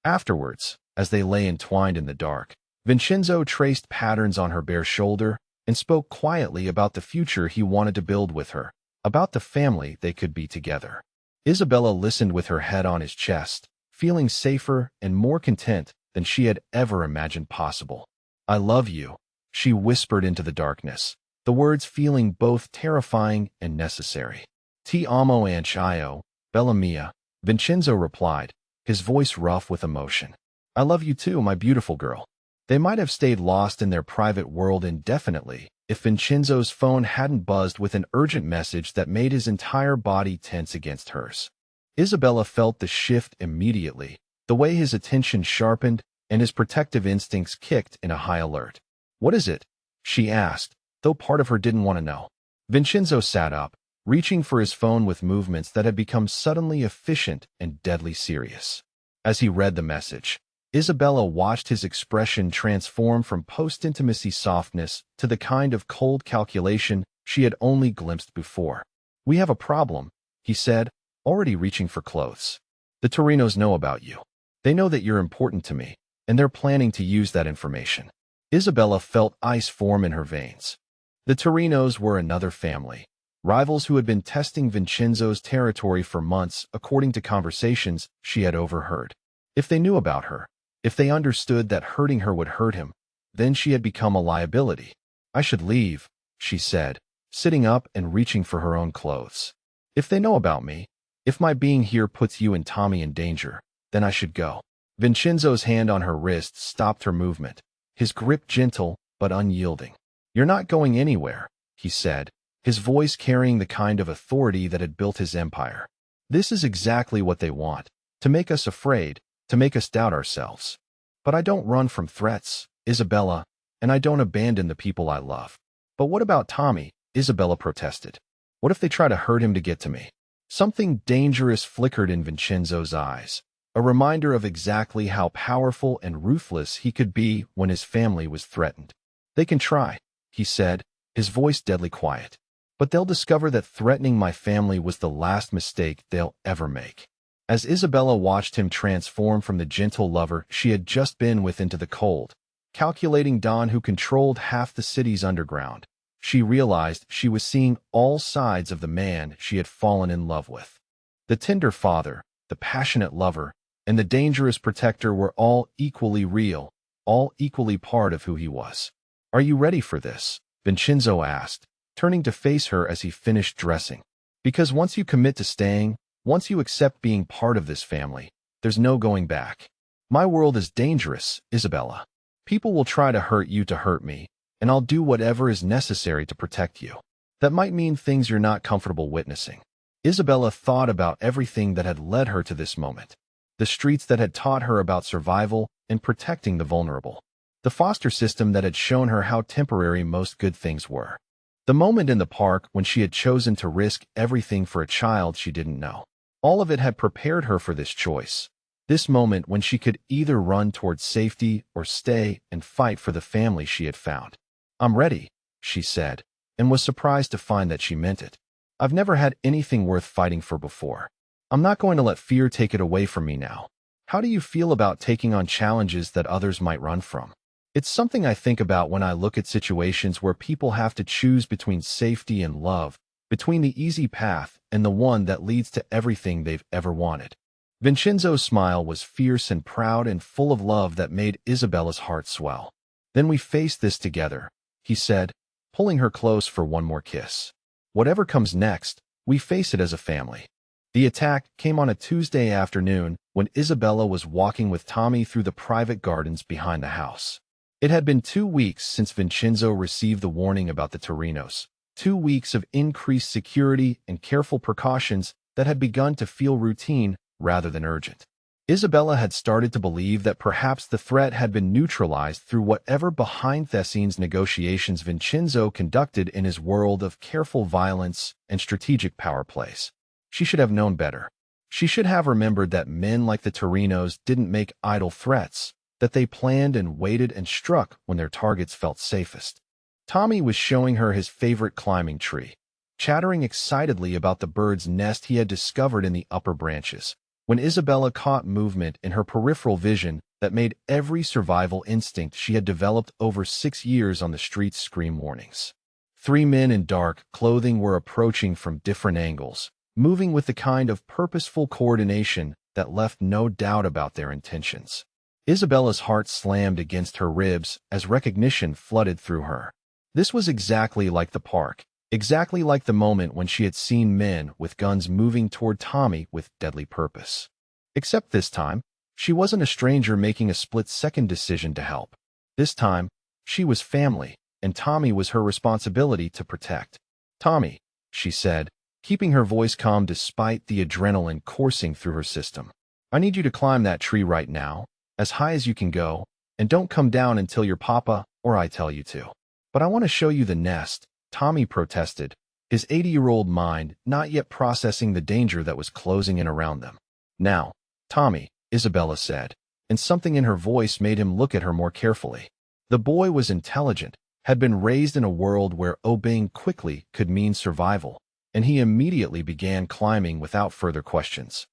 Afterwards, as they lay entwined in the dark, Vincenzo traced patterns on her bare shoulder and spoke quietly about the future he wanted to build with her, about the family they could be together. Isabella listened with her head on his chest, feeling safer and more content than she had ever imagined possible. "I love you," she whispered into the darkness, the words feeling both terrifying and necessary. "Ti amo anch'io, bella mia," Vincenzo replied, his voice rough with emotion. "I love you too, my beautiful girl." They might have stayed lost in their private world indefinitely if Vincenzo's phone hadn't buzzed with an urgent message that made his entire body tense against hers. Isabella felt the shift immediately, the way his attention sharpened and his protective instincts kicked in a high alert. "What is it?" she asked, though part of her didn't want to know. Vincenzo sat up, reaching for his phone with movements that had become suddenly efficient and deadly serious. As he read the message, Isabella watched his expression transform from post-intimacy softness to the kind of cold calculation she had only glimpsed before. "We have a problem," he said, already reaching for clothes. "The Torinos know about you. They know that you're important to me, and they're planning to use that information." Isabella felt ice form in her veins. The Torinos were another family, rivals who had been testing Vincenzo's territory for months according to conversations she had overheard. If they knew about her, if they understood that hurting her would hurt him, then she had become a liability. "I should leave," she said, sitting up and reaching for her own clothes. "If they know about me, if my being here puts you and Tommy in danger, then I should go." Vincenzo's hand on her wrist stopped her movement, his grip gentle but unyielding. "You're not going anywhere," he said, his voice carrying the kind of authority that had built his empire. "This is exactly what they want, to make us afraid, to make us doubt ourselves. But I don't run from threats, Isabella, and I don't abandon the people I love." "But what about Tommy?" Isabella protested. "What if they try to hurt him to get to me?" Something dangerous flickered in Vincenzo's eyes, a reminder of exactly how powerful and ruthless he could be when his family was threatened. "They can try," he said, his voice deadly quiet. "But they'll discover that threatening my family was the last mistake they'll ever make." As Isabella watched him transform from the gentle lover she had just been with into the cold, calculating Don who controlled half the city's underground, she realized she was seeing all sides of the man she had fallen in love with. The tender father, the passionate lover, and the dangerous protector were all equally real, all equally part of who he was. "Are you ready for this?" Vincenzo asked, turning to face her as he finished dressing. "Because once you commit to staying, once you accept being part of this family, there's no going back. My world is dangerous, Isabella. People will try to hurt you to hurt me, and I'll do whatever is necessary to protect you. That might mean things you're not comfortable witnessing." Isabella thought about everything that had led her to this moment. The streets that had taught her about survival and protecting the vulnerable. The foster system that had shown her how temporary most good things were. The moment in the park when she had chosen to risk everything for a child she didn't know. All of it had prepared her for this choice. This moment when she could either run towards safety or stay and fight for the family she had found. "I'm ready," she said, and was surprised to find that she meant it. "I've never had anything worth fighting for before. I'm not going to let fear take it away from me now." "How do you feel about taking on challenges that others might run from?" "It's something I think about when I look at situations where people have to choose between safety and love, between the easy path and the one that leads to everything they've ever wanted." Vincenzo's smile was fierce and proud and full of love that made Isabella's heart swell. "Then we face this together," he said, pulling her close for one more kiss. "Whatever comes next, we face it as a family." The attack came on a Tuesday afternoon when Isabella was walking with Tommy through the private gardens behind the house. It had been 2 weeks since Vincenzo received the warning about the Torinos, 2 weeks of increased security and careful precautions that had begun to feel routine rather than urgent. Isabella had started to believe that perhaps the threat had been neutralized through whatever behind-the-scenes negotiations Vincenzo conducted in his world of careful violence and strategic power plays. She should have known better. She should have remembered that men like the Torinos didn't make idle threats, that they planned and waited and struck when their targets felt safest. Tommy was showing her his favorite climbing tree, chattering excitedly about the bird's nest he had discovered in the upper branches, when Isabella caught movement in her peripheral vision that made every survival instinct she had developed over 6 years on the streets scream warnings. 3 men in dark clothing were approaching from different angles, moving with the kind of purposeful coordination that left no doubt about their intentions. Isabella's heart slammed against her ribs as recognition flooded through her. This was exactly like the park, exactly like the moment when she had seen men with guns moving toward Tommy with deadly purpose. Except this time, she wasn't a stranger making a split-second decision to help. This time, she was family, and Tommy was her responsibility to protect. "Tommy," she said, keeping her voice calm despite the adrenaline coursing through her system. "I need you to climb that tree right now, as high as you can go, and don't come down until your papa or I tell you to." "But I want to show you the nest," Tommy protested, his 80-year-old mind not yet processing the danger that was closing in around them. "Now, Tommy," Isabella said, and something in her voice made him look at her more carefully. The boy was intelligent, had been raised in a world where obeying quickly could mean survival, and he immediately began climbing without further questions.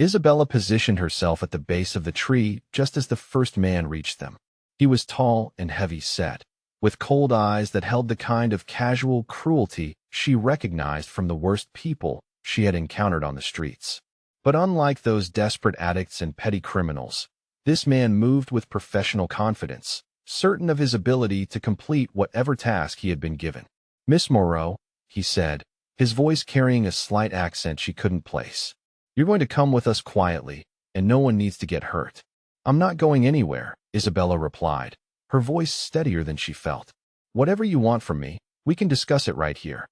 Isabella positioned herself at the base of the tree just as the first man reached them. He was tall and heavy-set, with cold eyes that held the kind of casual cruelty she recognized from the worst people she had encountered on the streets. But unlike those desperate addicts and petty criminals, this man moved with professional confidence, certain of his ability to complete whatever task he had been given. "Miss Moreau," he said, his voice carrying a slight accent she couldn't place, "you're going to come with us quietly, and no one needs to get hurt." "I'm not going anywhere," Isabella replied, her voice steadier than she felt. "Whatever you want from me, we can discuss it right here."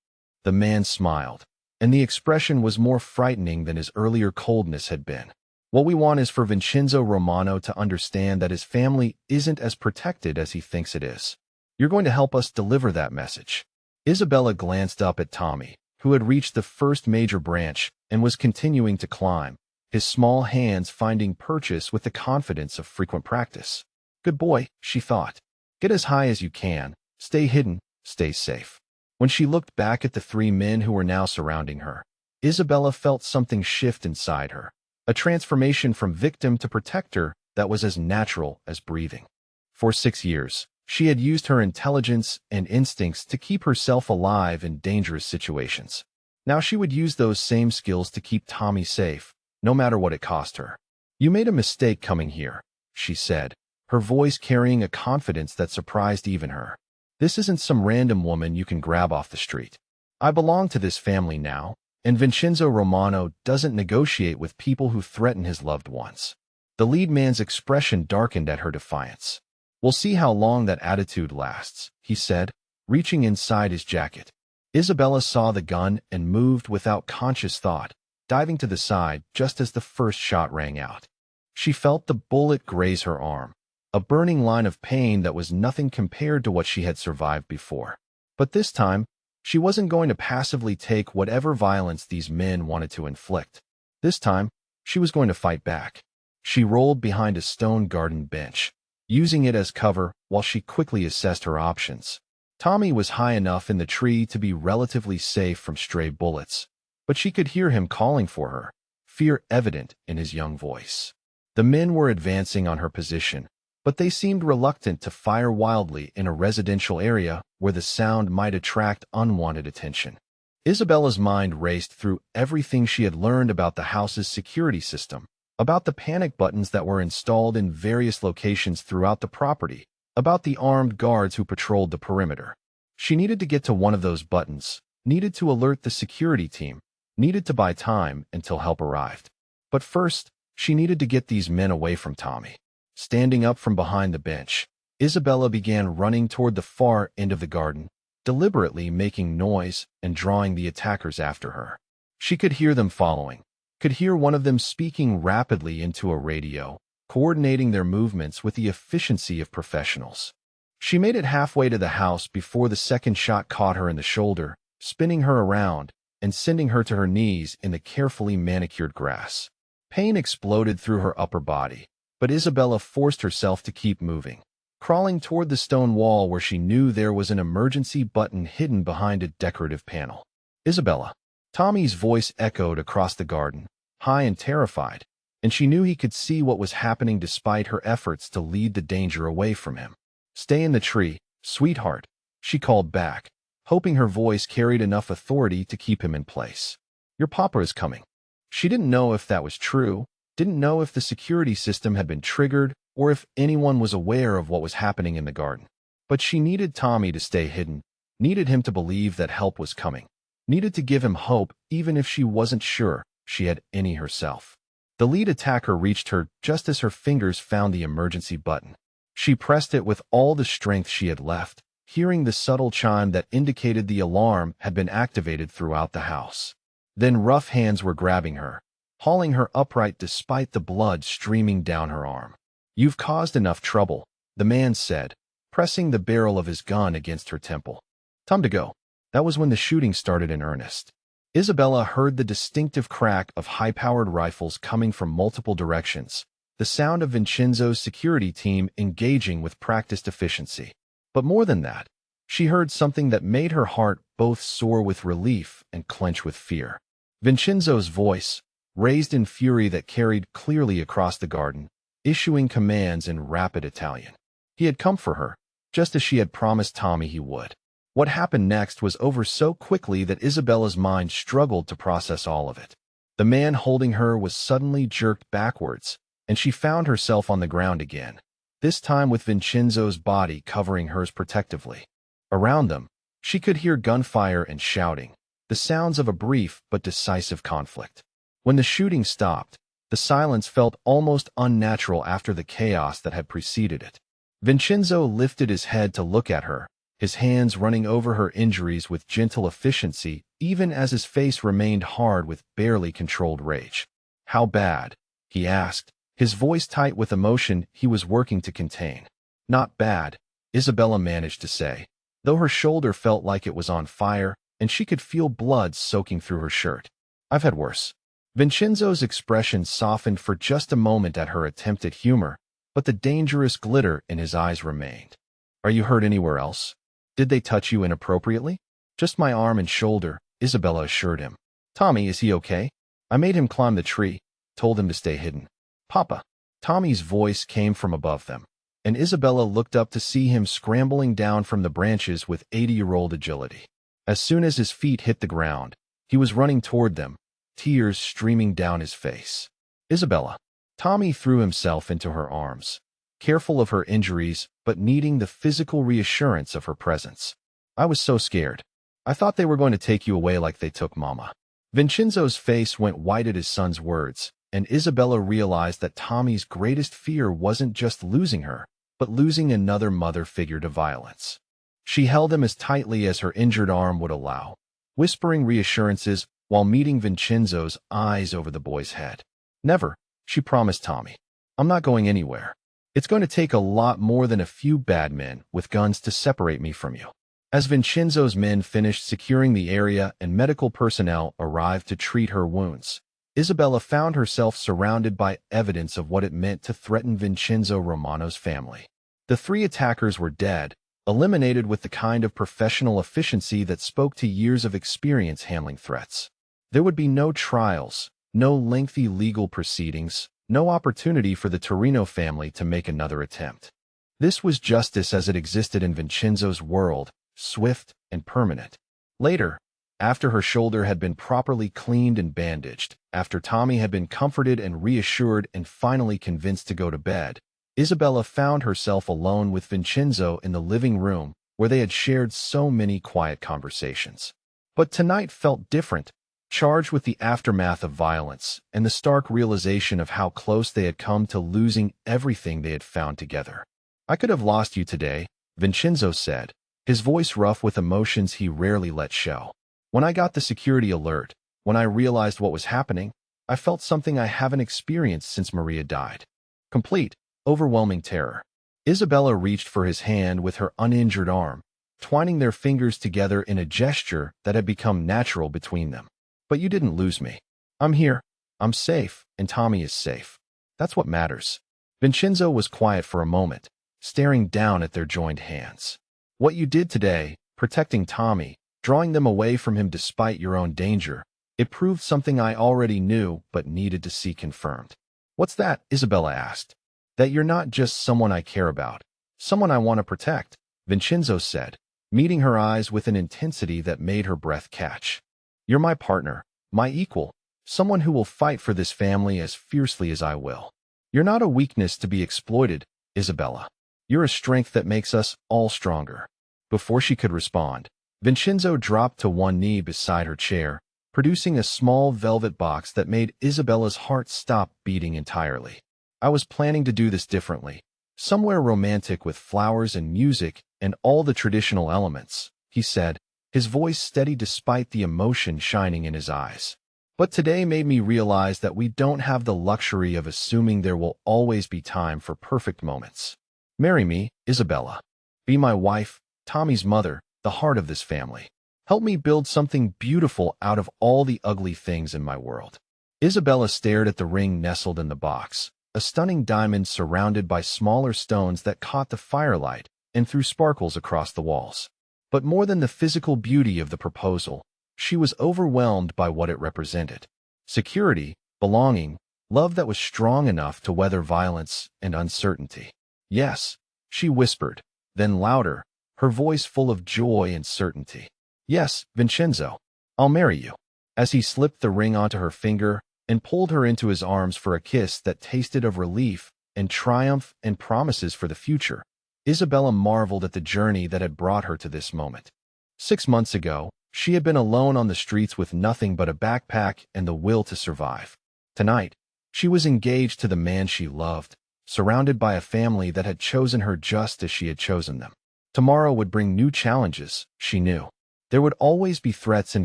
The man smiled, and the expression was more frightening than his earlier coldness had been. "What we want is for Vincenzo Romano to understand that his family isn't as protected as he thinks it is. You're going to help us deliver that message." Isabella glanced up at Tommy, who had reached the first major branch and was continuing to climb, his small hands finding purchase with the confidence of frequent practice. "Good boy," she thought. "Get as high as you can, stay hidden, stay safe." When she looked back at the 3 men who were now surrounding her, Isabella felt something shift inside her, a transformation from victim to protector that was as natural as breathing. For 6 years, she had used her intelligence and instincts to keep herself alive in dangerous situations. Now she would use those same skills to keep Tommy safe, no matter what it cost her. "You made a mistake coming here," she said, her voice carrying a confidence that surprised even her. "This isn't some random woman you can grab off the street. I belong to this family now, and Vincenzo Romano doesn't negotiate with people who threaten his loved ones." The lead man's expression darkened at her defiance. "We'll see how long that attitude lasts," he said, reaching inside his jacket. Isabella saw the gun and moved without conscious thought, diving to the side just as the first shot rang out. She felt the bullet graze her arm, a burning line of pain that was nothing compared to what she had survived before. But this time, she wasn't going to passively take whatever violence these men wanted to inflict. This time, she was going to fight back. She rolled behind a stone garden bench, using it as cover while she quickly assessed her options. Tommy was high enough in the tree to be relatively safe from stray bullets, but she could hear him calling for her, fear evident in his young voice. The men were advancing on her position, but they seemed reluctant to fire wildly in a residential area where the sound might attract unwanted attention. Isabella's mind raced through everything she had learned about the house's security system, about the panic buttons that were installed in various locations throughout the property, about the armed guards who patrolled the perimeter. She needed to get to one of those buttons, needed to alert the security team, needed to buy time until help arrived. But first, she needed to get these men away from Tommy. Standing up from behind the bench, Isabella began running toward the far end of the garden, deliberately making noise and drawing the attackers after her. She could hear them following, could hear one of them speaking rapidly into a radio, coordinating their movements with the efficiency of professionals. She made it halfway to the house before the second shot caught her in the shoulder, spinning her around and sending her to her knees in the carefully manicured grass. Pain exploded through her upper body, but Isabella forced herself to keep moving, crawling toward the stone wall where she knew there was an emergency button hidden behind a decorative panel. Isabella. Tommy's voice echoed across the garden, high and terrified, and she knew he could see what was happening despite her efforts to lead the danger away from him. Stay in the tree, sweetheart, she called back, hoping her voice carried enough authority to keep him in place. Your papa is coming. She didn't know if that was true, didn't know if the security system had been triggered, or if anyone was aware of what was happening in the garden. But she needed Tommy to stay hidden, needed him to believe that help was coming, needed to give him hope even if she wasn't sure she had any herself. The lead attacker reached her just as her fingers found the emergency button. She pressed it with all the strength she had left, hearing the subtle chime that indicated the alarm had been activated throughout the house. Then rough hands were grabbing her, hauling her upright despite the blood streaming down her arm. You've caused enough trouble, the man said, pressing the barrel of his gun against her temple. Time to go. That was when the shooting started in earnest. Isabella heard the distinctive crack of high-powered rifles coming from multiple directions, the sound of Vincenzo's security team engaging with practiced efficiency. But more than that, she heard something that made her heart both soar with relief and clench with fear. Vincenzo's voice, raised in fury that carried clearly across the garden, issuing commands in rapid Italian. He had come for her, just as she had promised Tommy he would. What happened next was over so quickly that Isabella's mind struggled to process all of it. The man holding her was suddenly jerked backwards, and she found herself on the ground again, this time with Vincenzo's body covering hers protectively. Around them, she could hear gunfire and shouting, the sounds of a brief but decisive conflict. When the shooting stopped, the silence felt almost unnatural after the chaos that had preceded it. Vincenzo lifted his head to look at her, his hands running over her injuries with gentle efficiency, even as his face remained hard with barely controlled rage. How bad? He asked, his voice tight with emotion he was working to contain. Not bad, Isabella managed to say, though her shoulder felt like it was on fire, and she could feel blood soaking through her shirt. I've had worse. Vincenzo's expression softened for just a moment at her attempt at humor, but the dangerous glitter in his eyes remained. Are you hurt anywhere else? Did they touch you inappropriately? Just my arm and shoulder, Isabella assured him. Tommy, is he okay? I made him climb the tree, told him to stay hidden. Papa. Tommy's voice came from above them, and Isabella looked up to see him scrambling down from the branches with 80-year-old agility. As soon as his feet hit the ground, he was running toward them, tears streaming down his face. Isabella. Tommy threw himself into her arms, careful of her injuries but needing the physical reassurance of her presence. I was so scared. I thought they were going to take you away like they took Mama. Vincenzo's face went white at his son's words, and Isabella realized that Tommy's greatest fear wasn't just losing her, but losing another mother figure to violence. She held him as tightly as her injured arm would allow, whispering reassurances while meeting Vincenzo's eyes over the boy's head. Never, she promised Tommy. I'm not going anywhere. It's going to take a lot more than a few bad men with guns to separate me from you. As Vincenzo's men finished securing the area and medical personnel arrived to treat her wounds, Isabella found herself surrounded by evidence of what it meant to threaten Vincenzo Romano's family. The three attackers were dead, eliminated with the kind of professional efficiency that spoke to years of experience handling threats. There would be no trials, no lengthy legal proceedings, no opportunity for the Torino family to make another attempt. This was justice as it existed in Vincenzo's world, swift and permanent. Later, after her shoulder had been properly cleaned and bandaged, after Tommy had been comforted and reassured and finally convinced to go to bed, Isabella found herself alone with Vincenzo in the living room where they had shared so many quiet conversations. But tonight felt different, charged with the aftermath of violence and the stark realization of how close they had come to losing everything they had found together. I could have lost you today, Vincenzo said, his voice rough with emotions he rarely let show. When I got the security alert, when I realized what was happening, I felt something I haven't experienced since Maria died. Complete, overwhelming terror. Isabella reached for his hand with her uninjured arm, twining their fingers together in a gesture that had become natural between them. But you didn't lose me. I'm here. I'm safe, and Tommy is safe. That's what matters. Vincenzo was quiet for a moment, staring down at their joined hands. What you did today, protecting Tommy, drawing them away from him despite your own danger, it proved something I already knew but needed to see confirmed. What's that? Isabella asked. That you're not just someone I care about, someone I want to protect, Vincenzo said, meeting her eyes with an intensity that made her breath catch. You're my partner, my equal, someone who will fight for this family as fiercely as I will. You're not a weakness to be exploited, Isabella. You're a strength that makes us all stronger. Before she could respond, Vincenzo dropped to one knee beside her chair, producing a small velvet box that made Isabella's heart stop beating entirely. I was planning to do this differently, somewhere romantic with flowers and music and all the traditional elements, he said, his voice steady despite the emotion shining in his eyes. But today made me realize that we don't have the luxury of assuming there will always be time for perfect moments. Marry me, Isabella. Be my wife, Tommy's mother, the heart of this family. Help me build something beautiful out of all the ugly things in my world. Isabella stared at the ring nestled in the box, a stunning diamond surrounded by smaller stones that caught the firelight and threw sparkles across the walls. But more than the physical beauty of the proposal, she was overwhelmed by what it represented. Security, belonging, love that was strong enough to weather violence and uncertainty. Yes, she whispered, then louder, her voice full of joy and certainty. Yes, Vincenzo, I'll marry you. As he slipped the ring onto her finger and pulled her into his arms for a kiss that tasted of relief and triumph and promises for the future, Isabella marveled at the journey that had brought her to this moment. 6 months ago, she had been alone on the streets with nothing but a backpack and the will to survive. Tonight, she was engaged to the man she loved, surrounded by a family that had chosen her just as she had chosen them. Tomorrow would bring new challenges, she knew. There would always be threats in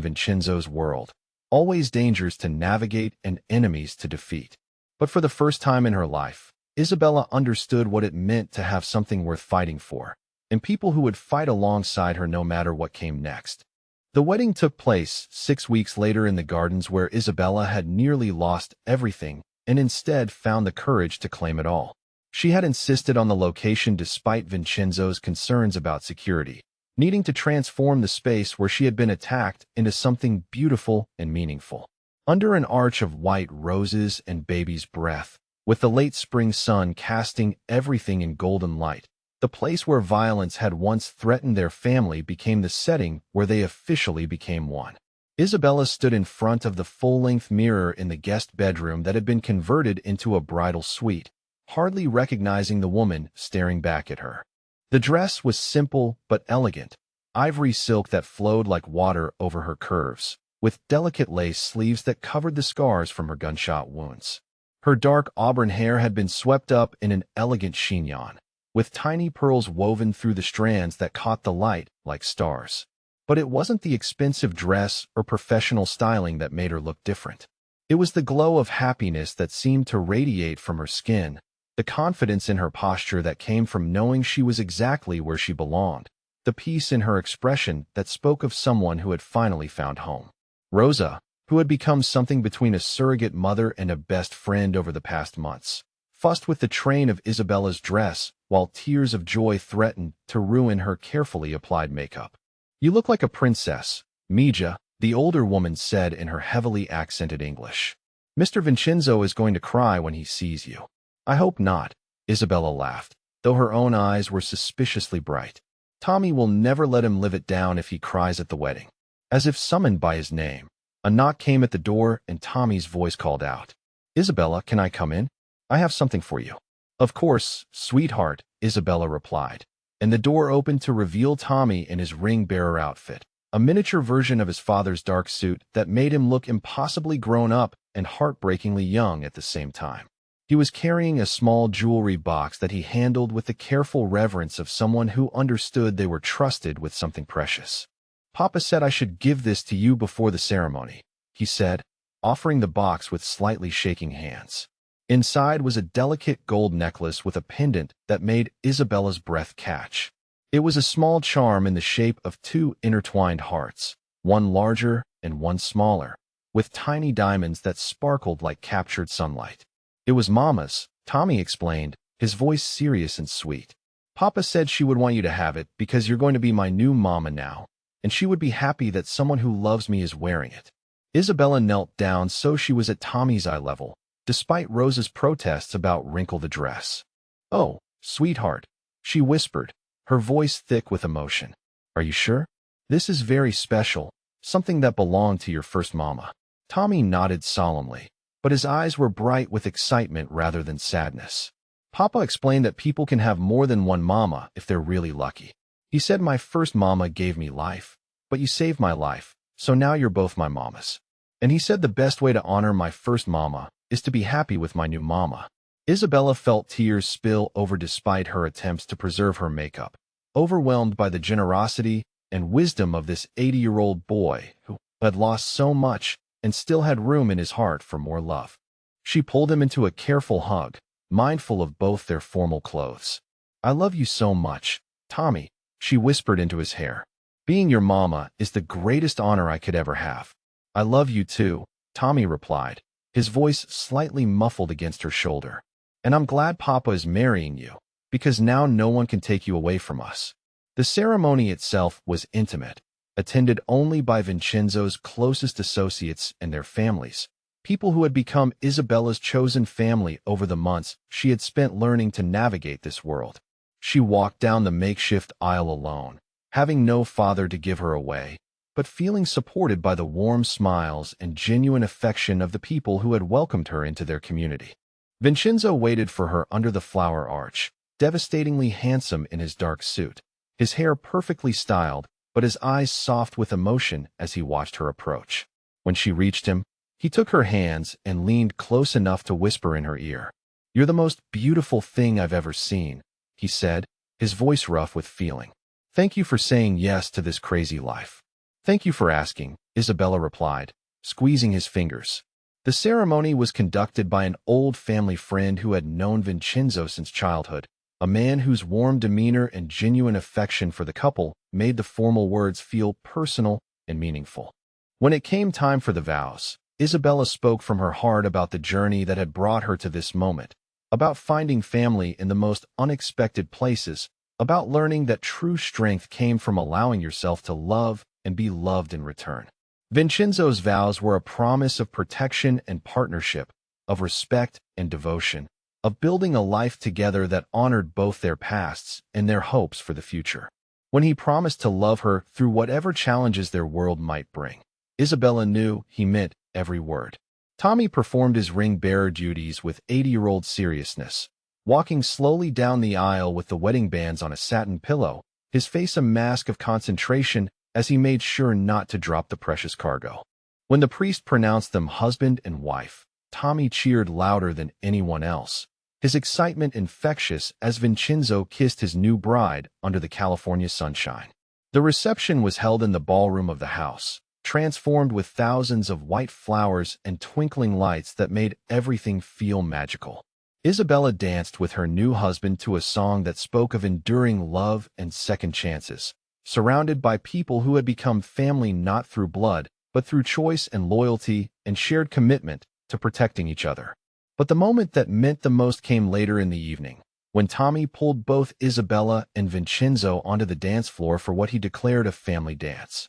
Vincenzo's world, always dangers to navigate and enemies to defeat. But for the first time in her life, Isabella understood what it meant to have something worth fighting for, and people who would fight alongside her no matter what came next. The wedding took place 6 weeks later in the gardens where Isabella had nearly lost everything and instead found the courage to claim it all. She had insisted on the location despite Vincenzo's concerns about security, needing to transform the space where she had been attacked into something beautiful and meaningful. Under an arch of white roses and baby's breath, with the late spring sun casting everything in golden light, the place where violence had once threatened their family became the setting where they officially became one. Isabella stood in front of the full-length mirror in the guest bedroom that had been converted into a bridal suite, hardly recognizing the woman staring back at her. The dress was simple but elegant, ivory silk that flowed like water over her curves, with delicate lace sleeves that covered the scars from her gunshot wounds. Her dark auburn hair had been swept up in an elegant chignon, with tiny pearls woven through the strands that caught the light like stars. But it wasn't the expensive dress or professional styling that made her look different. It was the glow of happiness that seemed to radiate from her skin, the confidence in her posture that came from knowing she was exactly where she belonged, the peace in her expression that spoke of someone who had finally found home. Rosa, who had become something between a surrogate mother and a best friend over the past months, fussed with the train of Isabella's dress while tears of joy threatened to ruin her carefully applied makeup. "You look like a princess," Mija, the older woman said in her heavily accented English. "Mr. Vincenzo is going to cry when he sees you." "I hope not," Isabella laughed, though her own eyes were suspiciously bright. "Tommy will never let him live it down if he cries at the wedding." As if summoned by his name, a knock came at the door and Tommy's voice called out, "Isabella, can I come in? I have something for you." "Of course, sweetheart," Isabella replied, and the door opened to reveal Tommy in his ring-bearer outfit, a miniature version of his father's dark suit that made him look impossibly grown up and heartbreakingly young at the same time. He was carrying a small jewelry box that he handled with the careful reverence of someone who understood they were trusted with something precious. "Papa said I should give this to you before the ceremony," he said, offering the box with slightly shaking hands. Inside was a delicate gold necklace with a pendant that made Isabella's breath catch. It was a small charm in the shape of two intertwined hearts, one larger and one smaller, with tiny diamonds that sparkled like captured sunlight. It was Mama's, Tommy explained, his voice serious and sweet. Papa said she would want you to have it because you're going to be my new mama now, and she would be happy that someone who loves me is wearing it. Isabella knelt down so she was at Tommy's eye level, despite Rose's protests about wrinkle the dress. "Oh, sweetheart," she whispered, her voice thick with emotion. "Are you sure? This is very special, something that belonged to your first mama." Tommy nodded solemnly, but his eyes were bright with excitement rather than sadness. Papa explained that people can have more than one mama if they're really lucky. He said my first mama gave me life, but you saved my life, so now you're both my mamas. And he said the best way to honor my first mama is to be happy with my new mama. Isabella felt tears spill over despite her attempts to preserve her makeup, overwhelmed by the generosity and wisdom of this 80-year-old boy who had lost so much and still had room in his heart for more love. She pulled him into a careful hug, mindful of both their formal clothes. "I love you so much, Tommy," she whispered into his hair. "Being your mama is the greatest honor I could ever have." "I love you too," Tommy replied, his voice slightly muffled against her shoulder. "And I'm glad Papa is marrying you, because now no one can take you away from us." The ceremony itself was intimate, attended only by Vincenzo's closest associates and their families, people who had become Isabella's chosen family over the months she had spent learning to navigate this world. She walked down the makeshift aisle alone, having no father to give her away, but feeling supported by the warm smiles and genuine affection of the people who had welcomed her into their community. Vincenzo waited for her under the flower arch, devastatingly handsome in his dark suit, his hair perfectly styled, but his eyes soft with emotion as he watched her approach. When she reached him, he took her hands and leaned close enough to whisper in her ear. "You're the most beautiful thing I've ever seen," he said, his voice rough with feeling. "Thank you for saying yes to this crazy life." "Thank you for asking," Isabella replied, squeezing his fingers. The ceremony was conducted by an old family friend who had known Vincenzo since childhood, a man whose warm demeanor and genuine affection for the couple made the formal words feel personal and meaningful. When it came time for the vows, Isabella spoke from her heart about the journey that had brought her to this moment, about finding family in the most unexpected places, about learning that true strength came from allowing yourself to love and be loved in return. Vincenzo's vows were a promise of protection and partnership, of respect and devotion, of building a life together that honored both their pasts and their hopes for the future. When he promised to love her through whatever challenges their world might bring, Isabella knew he meant every word. Tommy performed his ring-bearer duties with 80-year-old seriousness, walking slowly down the aisle with the wedding bands on a satin pillow, his face a mask of concentration as he made sure not to drop the precious cargo. When the priest pronounced them husband and wife, Tommy cheered louder than anyone else, his excitement infectious as Vincenzo kissed his new bride under the California sunshine. The reception was held in the ballroom of the house, transformed with thousands of white flowers and twinkling lights that made everything feel magical. Isabella danced with her new husband to a song that spoke of enduring love and second chances, surrounded by people who had become family not through blood, but through choice and loyalty and shared commitment to protecting each other. But the moment that meant the most came later in the evening, when Tommy pulled both Isabella and Vincenzo onto the dance floor for what he declared a family dance.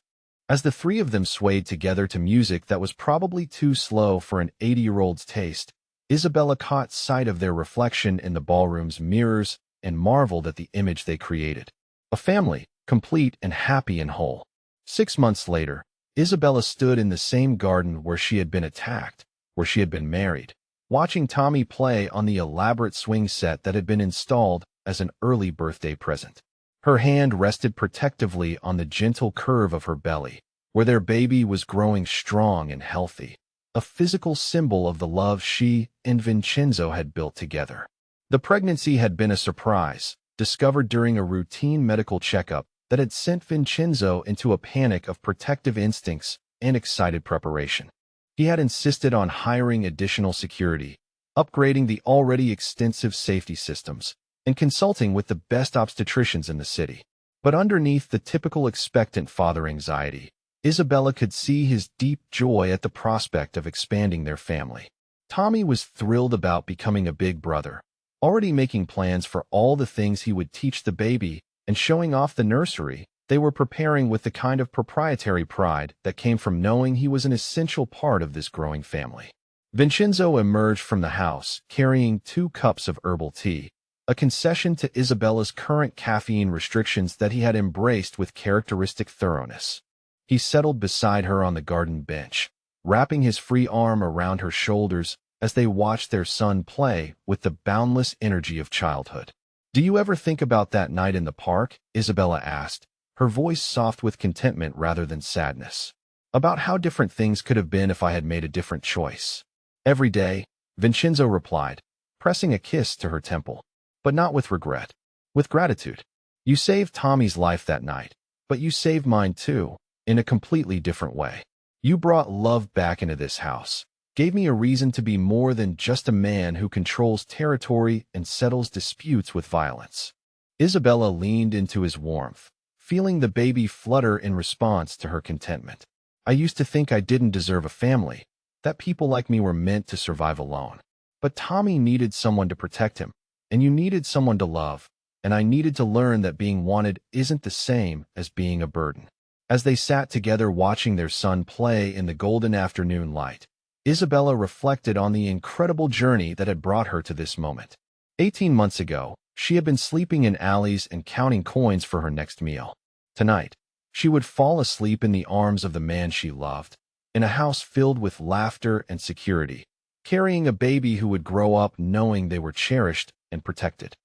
As the three of them swayed together to music that was probably too slow for an 80-year-old's taste, Isabella caught sight of their reflection in the ballroom's mirrors and marveled at the image they created. A family, complete and happy and whole. 6 months later, Isabella stood in the same garden where she had been attacked, where she had been married, watching Tommy play on the elaborate swing set that had been installed as an early birthday present. Her hand rested protectively on the gentle curve of her belly, where their baby was growing strong and healthy, a physical symbol of the love she and Vincenzo had built together. The pregnancy had been a surprise, discovered during a routine medical checkup that had sent Vincenzo into a panic of protective instincts and excited preparation. He had insisted on hiring additional security, upgrading the already extensive safety systems, and consulting with the best obstetricians in the city. But underneath the typical expectant father anxiety, Isabella could see his deep joy at the prospect of expanding their family. Tommy was thrilled about becoming a big brother, already making plans for all the things he would teach the baby and showing off the nursery. They were preparing with the kind of proprietary pride that came from knowing he was an essential part of this growing family. Vincenzo emerged from the house, carrying 2 cups of herbal tea, a concession to Isabella's current caffeine restrictions that he had embraced with characteristic thoroughness. He settled beside her on the garden bench, wrapping his free arm around her shoulders as they watched their son play with the boundless energy of childhood. "Do you ever think about that night in the park?" Isabella asked, her voice soft with contentment rather than sadness. "About how different things could have been if I had made a different choice." "Every day," Vincenzo replied, pressing a kiss to her temple. "But not with regret. With gratitude. You saved Tommy's life that night, but you saved mine too, in a completely different way. You brought love back into this house, gave me a reason to be more than just a man who controls territory and settles disputes with violence." Isabella leaned into his warmth, feeling the baby flutter in response to her contentment. "I used to think I didn't deserve a family, that people like me were meant to survive alone. But Tommy needed someone to protect him, and you needed someone to love, and I needed to learn that being wanted isn't the same as being a burden." As they sat together watching their son play in the golden afternoon light, Isabella reflected on the incredible journey that had brought her to this moment. 18 months ago, she had been sleeping in alleys and counting coins for her next meal. Tonight, she would fall asleep in the arms of the man she loved, in a house filled with laughter and security, carrying a baby who would grow up knowing they were cherished and protected.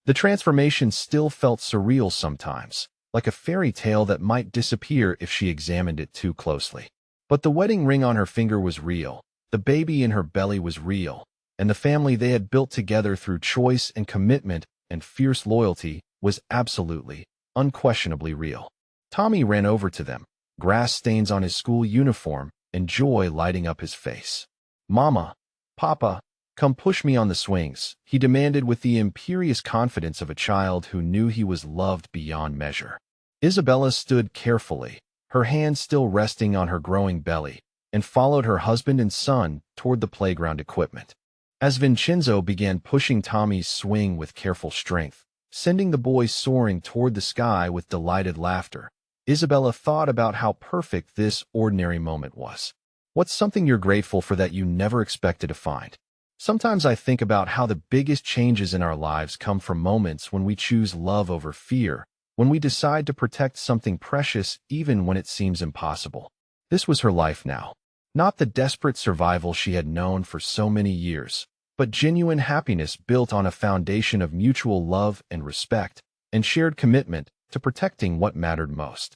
The transformation still felt surreal sometimes, like a fairy tale that might disappear if she examined it too closely. But the wedding ring on her finger was real, the baby in her belly was real, and the family they had built together through choice and commitment and fierce loyalty was absolutely, unquestionably real. Tommy ran over to them, grass stains on his school uniform and joy lighting up his face. "Mama, Papa, come push me on the swings," he demanded with the imperious confidence of a child who knew he was loved beyond measure. Isabella stood carefully, her hands still resting on her growing belly, and followed her husband and son toward the playground equipment. As Vincenzo began pushing Tommy's swing with careful strength, sending the boy soaring toward the sky with delighted laughter, Isabella thought about how perfect this ordinary moment was. What's something you're grateful for that you never expected to find? Sometimes I think about how the biggest changes in our lives come from moments when we choose love over fear, when we decide to protect something precious even when it seems impossible. This was her life now. Not the desperate survival she had known for so many years, but genuine happiness built on a foundation of mutual love and respect, and shared commitment to protecting what mattered most.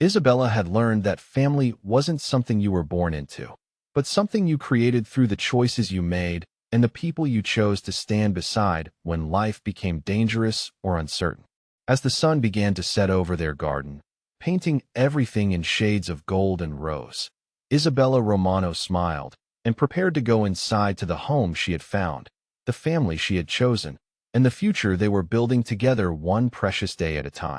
Isabella had learned that family wasn't something you were born into, but something you created through the choices you made and the people you chose to stand beside when life became dangerous or uncertain. As the sun began to set over their garden, painting everything in shades of gold and rose, Isabella Romano smiled and prepared to go inside to the home she had found, the family she had chosen, and the future they were building together one precious day at a time.